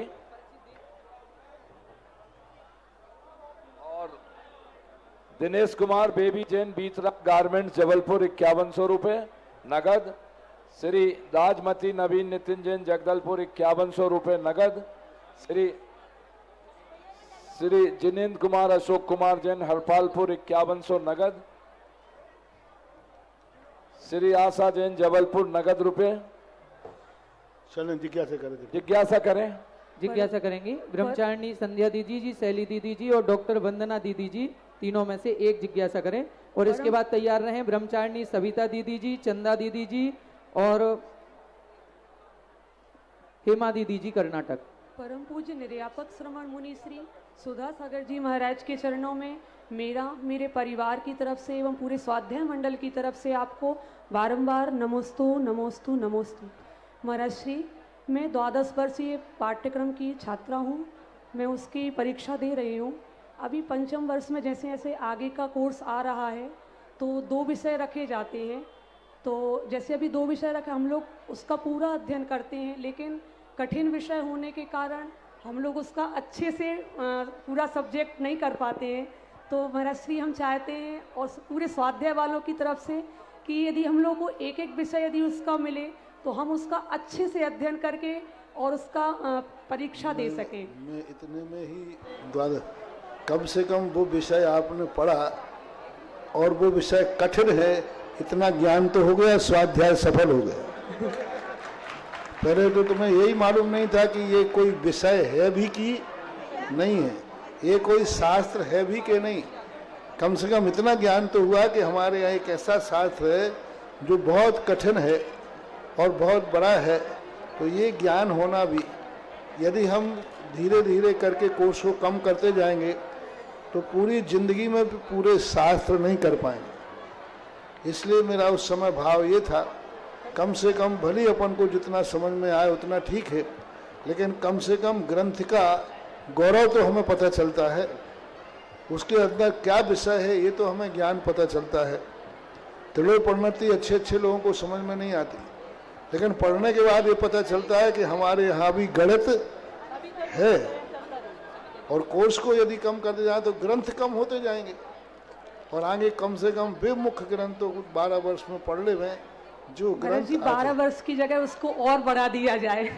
और दिनेश कुमार बेबी जैन बीतरा गारमेंट जबलपुर 5100 रुपए नगद। श्री राजमती नवीन नितिन जैन जगदलपुर 5100 रुपए नगद। श्री जिनेन्द्र कुमार अशोक कुमार जैन हरपालपुर 5100 नगद। श्री आशा जैन जबलपुर नगद रुपए। चलें जिज्ञासा करें। जिज्ञासा करें। जिज्ञासा करेंगी ब्रह्मचारिणी संध्या दीदी जी, शैली दीदी जी और डॉक्टर वंदना दीदी जी, तीनों में से एक जिज्ञासा करें। और इसके बाद तैयार रहें ब्रह्मचारिणी सविता दीदी जी, चंदा दीदी जी और हेमा दीदी जी कर्नाटक। परम पूज्य निर्यापक श्रमण मुनि श्री सुधा सागर जी महाराज के चरणों में मेरा, मेरे परिवार की तरफ से एवं पूरे स्वाध्याय मंडल की तरफ से आपको बारंबार नमोस्तु नमोस्तु नमोस्तु। महाराज श्री, मैं 12 वर्षीय पाठ्यक्रम की छात्रा हूँ, मैं उसकी परीक्षा दे रही हूँ। अभी पंचम वर्ष में जैसे जैसे आगे का कोर्स आ रहा है तो 2 विषय रखे जाते हैं। तो जैसे अभी 2 विषय रखे, हम लोग उसका पूरा अध्ययन करते हैं, लेकिन कठिन विषय होने के कारण हम लोग उसका अच्छे से पूरा सब्जेक्ट नहीं कर पाते हैं। तो महाराज श्री, हम चाहते हैं और पूरे स्वाध्याय वालों की तरफ से कि यदि हम लोग को एक एक विषय यदि उसका मिले तो हम उसका अच्छे से अध्ययन करके और उसका परीक्षा दे सकें। मैं इतने में ही द्वारा कम से कम वो विषय आपने पढ़ा और वो विषय कठिन है, इतना ज्ञान तो हो गया, स्वाध्याय सफल हो गया। पहले तो तुम्हें यही मालूम नहीं था कि ये कोई विषय है भी कि नहीं है, ये कोई शास्त्र है भी कि नहीं। कम से कम इतना ज्ञान तो हुआ कि हमारे यहाँ एक ऐसा शास्त्र है जो बहुत कठिन है और बहुत बड़ा है। तो ये ज्ञान होना भी, यदि हम धीरे धीरे करके कोर्स को कम करते जाएंगे तो पूरी जिंदगी में भी पूरे शास्त्र नहीं कर पाएंगे। इसलिए मेरा उस समय भाव ये था, कम से कम भले अपन को जितना समझ में आए उतना ठीक है, लेकिन कम से कम ग्रंथ का गौरव तो हमें पता चलता है, उसके अंदर क्या विषय है ये तो हमें ज्ञान पता चलता है। त्रिलोक प्रणति अच्छे अच्छे लोगों को समझ में नहीं आती, लेकिन पढ़ने के बाद ये पता चलता है कि हमारे यहाँ भी गणित है। और कोर्स को यदि कम करते जाए तो ग्रंथ कम होते जाएंगे और आगे कम से कम वे मुख्य ग्रंथ तो 12 वर्ष में पढ़ ले में जो ग्रंथ जी 12 वर्ष की जगह उसको और बढ़ा दिया जाए।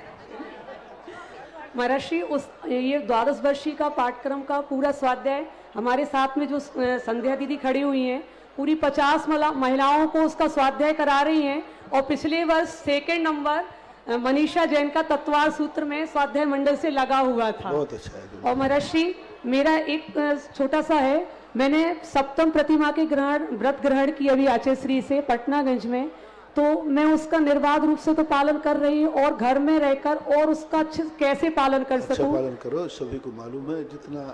महर्षि, उस ये 12 वर्षीय का पाठ्यक्रम का पूरा स्वाध्याय हमारे साथ में जो संध्या दीदी खड़ी हुई हैं, पूरी 50 महिलाओं को उसका स्वाध्याय करा रही हैं। और पिछले वर्ष 2nd नंबर मनीषा जैन का तत्वार सूत्र में स्वाध्याय मंडल से लगा हुआ था। बहुत अच्छा है। और महर्षि, मेरा एक छोटा सा है, मैंने सप्तम प्रतिमा के व्रत ग्रहण की अभी आचार्य से पटनागंज में, तो मैं उसका निर्बाध रूप से तो पालन कर रही हूँ और घर में रहकर और उसका अच्छे कैसे पालन कर सकूं। अच्छा पालन करो, सभी को मालूम है जितना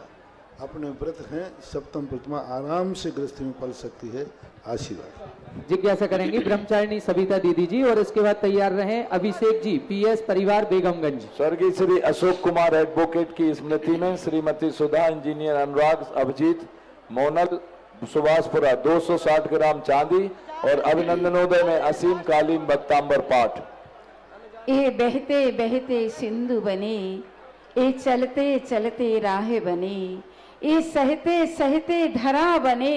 अपने व्रत हैं सप्तम प्रतिमा आराम से गृहस्थी में पल सकती है। आशीर्वाद। जिज्ञासा करेंगी ब्रह्मचारिणी सविता दीदी जी और इसके बाद तैयार रहें अभिषेक जी, पीएस परिवार बेगमगंज। स्वर्गीय श्री अशोक कुमार एडवोकेट की स्मृति में श्रीमती सुधा, इंजीनियर अनुराग, अभिजीत, मोनल, सुभाषपुरा 260 ग्राम चांदी और अभिनंदनोदय में असीम कालीन बत्तांबर पाठ। ए बहते बहते सिंधु बने, ए चलते चलते राह बने, ए सहते सहते धरा बने,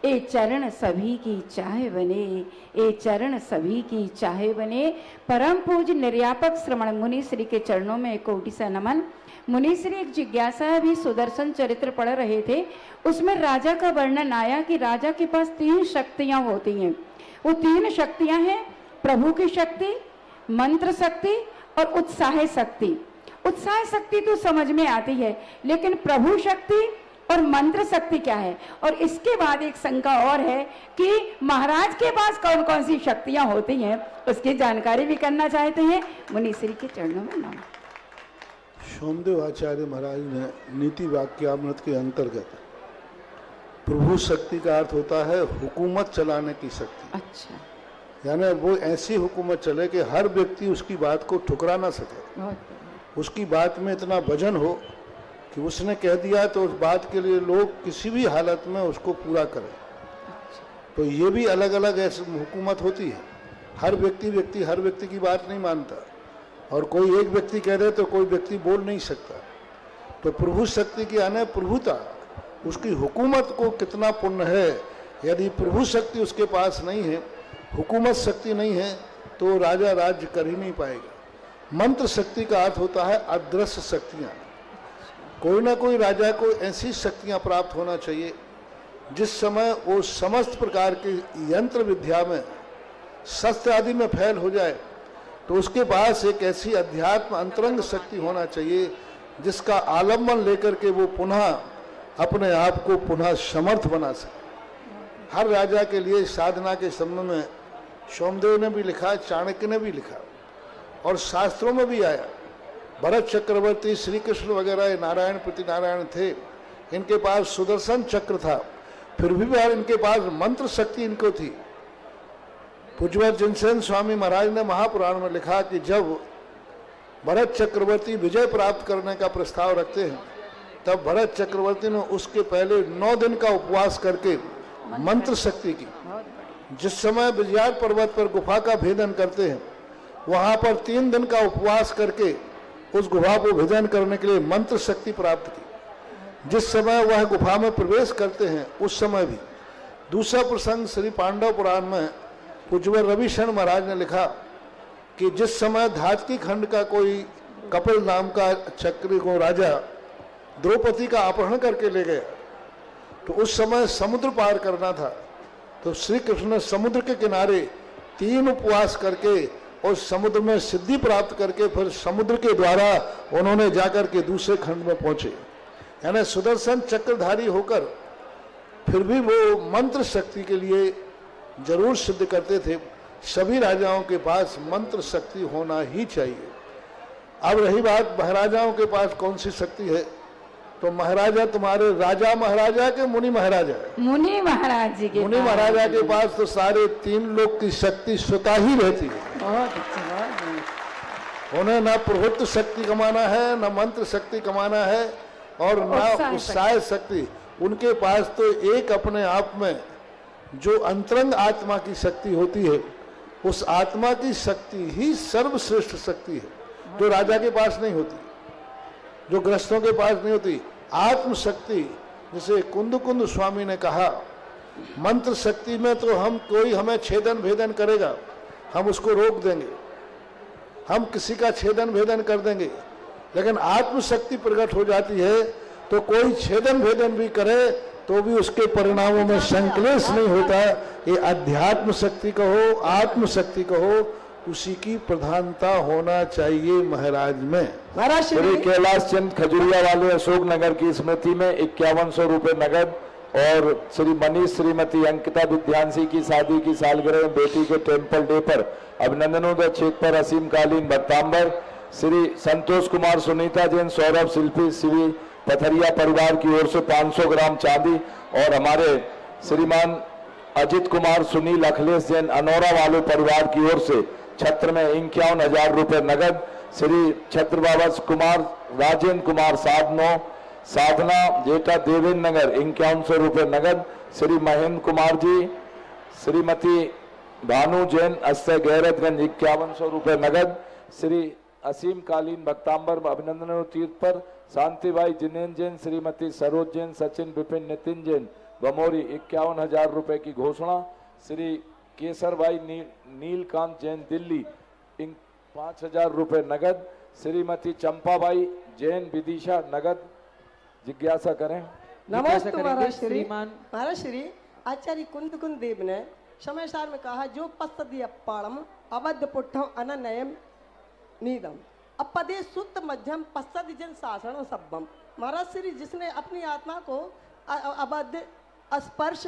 ए चरण सभी की चाह बने, ए चरण सभी की चाह बने। परम पूज्य निर्यापक श्रमण मुनि श्री के चरणों में कोटि सा नमन। मुनि श्री एक जिज्ञासा भी सुदर्शन चरित्र पढ़ रहे थे, उसमें राजा का वर्णन आया कि राजा के पास 3 शक्तियां होती हैं। वो 3 शक्तियां हैं, प्रभु की शक्ति, मंत्र शक्ति और उत्साह शक्ति। उत्साह शक्ति तो समझ में आती है, लेकिन प्रभु शक्ति और मंत्र शक्ति क्या है। और इसके बाद एक शंका और है कि महाराज के पास कौन कौन सी शक्तियां होती हैं, उसकी जानकारी भी करना चाहते हैं। मुनीश्री के चरणों में नाम। सोमदेव आचार्य महाराज ने नीति वाक्यामृत के अंतर्गत प्रभु शक्ति का अर्थ होता है हुकूमत चलाने की शक्ति। अच्छा, यानी वो ऐसी हुकूमत चले कि हर व्यक्ति उसकी बात को ठुकरा ना सके, उसकी बात में इतना वजन हो कि उसने कह दिया तो उस बात के लिए लोग किसी भी हालत में उसको पूरा करें। तो ये भी अलग अलग ऐसी हुकूमत होती है। हर व्यक्ति हर व्यक्ति की बात नहीं मानता, और कोई एक व्यक्ति कह दे तो कोई व्यक्ति बोल नहीं सकता। तो प्रभु शक्ति की यानी प्रभुता, उसकी हुकूमत को कितना पुण्य है। यदि प्रभु शक्ति उसके पास नहीं है, हुकूमत शक्ति नहीं है, तो राजा राज्य कर ही नहीं पाएगा। मंत्र शक्ति का अर्थ होता है अदृश्य शक्तियाँ। कोई ना कोई राजा को ऐसी शक्तियाँ प्राप्त होना चाहिए जिस समय वो समस्त प्रकार के यंत्र विद्या में, शस्त्र आदि में फैल हो जाए, तो उसके पास एक ऐसी अध्यात्म अंतरंग शक्ति होना चाहिए जिसका आलम्बन लेकर के वो पुनः अपने आप को पुनः समर्थ बना सके। हर राजा के लिए साधना के संबंध में सोमदेव ने भी लिखा, चाणक्य ने भी लिखा, और शास्त्रों में भी आया। भरत चक्रवर्ती, श्री कृष्ण वगैरह नारायण प्रति नारायण थे, इनके पास सुदर्शन चक्र था, फिर भी यार इनके पास मंत्र शक्ति इनको थी। पूज्यवर जिनसेन स्वामी महाराज ने महापुराण में लिखा कि जब भरत चक्रवर्ती विजय प्राप्त करने का प्रस्ताव रखते हैं, तब भरत चक्रवर्ती ने उसके पहले 9 दिन का उपवास करके मंत्र शक्ति की। जिस समय विजयार पर्वत पर गुफा का भेदन करते हैं, वहां पर 3 दिन का उपवास करके उस गुफा को भेदन करने के लिए मंत्र शक्ति प्राप्त की। जिस समय वह गुफा में प्रवेश करते हैं, उस समय भी। दूसरा प्रसंग श्री पांडव पुराण में पूज्यवर रविशरण महाराज ने लिखा कि जिस समय धातकी खंड का कोई कपिल नाम का चक्री को राजा द्रौपदी का अपहरण करके ले गया, तो उस समय समुद्र पार करना था। तो श्री कृष्ण ने समुद्र के किनारे 3 उपवास करके और समुद्र में सिद्धि प्राप्त करके फिर समुद्र के द्वारा उन्होंने जाकर के दूसरे खंड में पहुंचे। यानी सुदर्शन चक्रधारी होकर फिर भी वो मंत्र शक्ति के लिए जरूर सिद्ध करते थे। सभी राजाओं के पास मंत्र शक्ति होना ही चाहिए। अब रही बात महाराजाओं के पास कौन सी शक्ति है, तो महाराजा तुम्हारे राजा महाराजा के मुनि महाराजा, मुनि महाराज जी के, मुनि महाराजा के पास तो सारे 3 लोग की शक्ति स्वतः ही रहती है। बहुत अच्छा। उन्हें ना प्रभुत्व शक्ति कमाना है, ना मंत्र शक्ति कमाना है, और ना उत्साह शक्ति। उनके पास तो एक अपने आप में जो अंतरंग आत्मा की शक्ति होती है, उस आत्मा की शक्ति ही सर्वश्रेष्ठ शक्ति है, जो राजा के पास नहीं होती, जो ग्रस्तों के पास नहीं होती। आत्म शक्ति, जिसे कुंद कुंद स्वामी ने कहा, मंत्र शक्ति में तो कोई हमें छेदन भेदन करेगा, हम उसको रोक देंगे, हम किसी का छेदन भेदन कर देंगे। लेकिन आत्म शक्ति प्रकट हो जाती है तो कोई छेदन भेदन भी करे तो भी उसके परिणामों में संक्लेश नहीं होता। ये अध्यात्म शक्ति कहो, आत्म शक्ति कहो, उसी की प्रधानता होना चाहिए महाराज में। श्री कैलाश चंद खजुरिया वाले अशोक नगर की स्मृति में 5100 रुपए नगद, और श्री मनीष श्रीमती अंकिता विद्यांशी की शादी की सालगिरह में बेटी के टेम्पल डे पर अभिनंदनों चेक पर असीमकालीन भक्तांबर, श्री संतोष कुमार सुनीता जैन सौरभ शिल्पी श्री पथरिया परिवार की ओर से 500 ग्राम चांदी, और हमारे श्रीमान अजित कुमार सुनील अखिलेश जैन अनौरा वाले परिवार की ओर से छत्र में 51,000 रुपए नगद, श्री छत्र बाबा कुमार राजेंद्र कुमार साधना जेठा देवेंद्र नगर 5100 रुपए नगद, श्री महेंद्र कुमार जी श्रीमती भानु जैन अस्य गैरतगंज 5100 रुपए नगद, श्री असीम कालीन भक्तांबर अभिनंदन तीर्थ पर शांतिबाई जिनेन्द्र जैन श्रीमती सरोज जैन सचिन विपिन नितिन जैन बमोरी 51,000 रुपए की घोषणा, श्री केसर भाई नीलकांत जैन दिल्ली 5,000 रुपए नगद, श्रीमती चंपाबाई जैन विदिशा नगद। जिज्ञासा करें। नमस्ते महाराज श्री आचार्य कुंद कुंद देव ने समय सार में कहा, जो पश्चिम पाड़म अवध पुट्ठम अननयम नीदम अपदे सुत मध्यम पश्चिम जन शासन सब्बम। महाराज श्री जिसने अपनी आत्मा को अबाध्य स्पर्श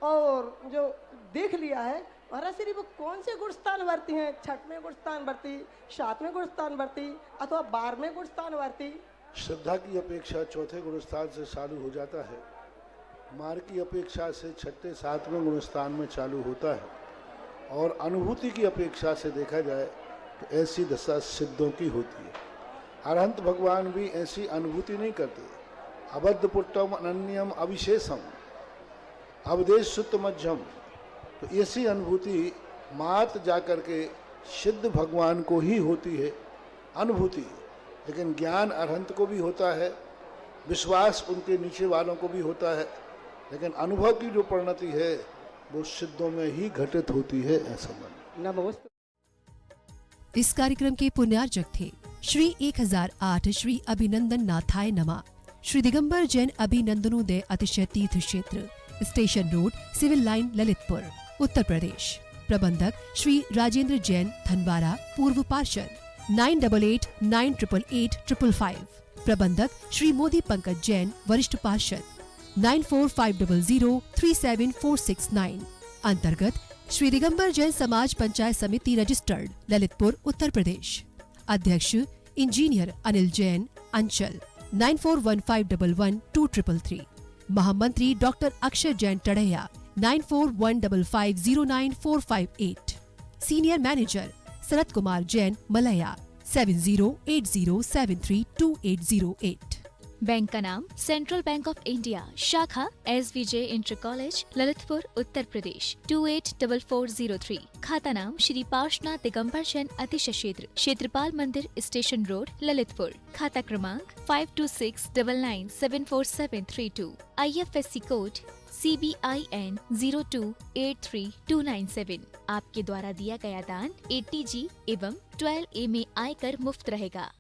और जो देख लिया है, महाराज श्री वो कौन से गुणस्थान वर्ती हैं? 6वें गुणस्थान वर्ती, 7वें गुणस्थान वर्ती अथवा 12वें गुणस्थान वर्ती? श्रद्धा की अपेक्षा चौथे गुणस्थान से चालू हो जाता है, मार्ग की अपेक्षा से 6, 7वें गुणस्थान में चालू होता है, और अनुभूति की अपेक्षा से देखा जाए तो ऐसी दशा सिद्धों की होती है। अरहंत भगवान भी ऐसी अनुभूति नहीं करते। अबद्ध पुट्टम अनन्यम अविशेषम अवदेश सुत मध्यम, तो ऐसी अनुभूति मात जाकर के सिद्ध भगवान को ही होती है अनुभूति। लेकिन ज्ञान अरहंत को भी होता है, विश्वास उनके नीचे वालों को भी होता है, लेकिन अनुभव की जो परिणति है वो सिद्धों में ही घटित होती है, ऐसा मन। नमोस्तु। इस कार्यक्रम के पुण्यार्जक थे श्री 1008 श्री अभिनंदन नाथाय नमा, श्री दिगंबर जैन अभिनंदनोदय अतिशय तीर्थ क्षेत्र, station road, civil line, Lalitpur, Uttar Pradesh. प्रबंधक श्री राजेंद्र जैन, धनवारा, पूर्व पार्षद, 9889888555। प्रबंधक श्री मोदी पंकज जैन, वरिष्ठ पार्षद, 9450037469। अंतर्गत श्री दिगंबर जैन समाज पंचायत समिति रजिस्टर्ड, ललितपुर, उत्तर प्रदेश। अध्यक्ष इंजीनियर अनिल जैन, अंचल, 9415112333। महामंत्री doctor Akshay Jain Tadaiya, 9415509458। Senior manager Sharad Kumar Jain, Malaya, 7080732808। Bank का नाम सेंट्रल बैंक ऑफ इंडिया, शाखा SVJ inter college, Lalitpur, Uttar Pradesh, 284403। खाता नाम श्री पार्श्वनाथ दिगंबर जैन अतिशय क्षेत्र, क्षेत्रपाल मंदिर, स्टेशन रोड, ललितपुर। खाता क्रमांक 5269974732। IFSC code CBIN 0283297। आपके द्वारा दिया गया दान ATG एवं 12A में आयकर मुफ्त रहेगा।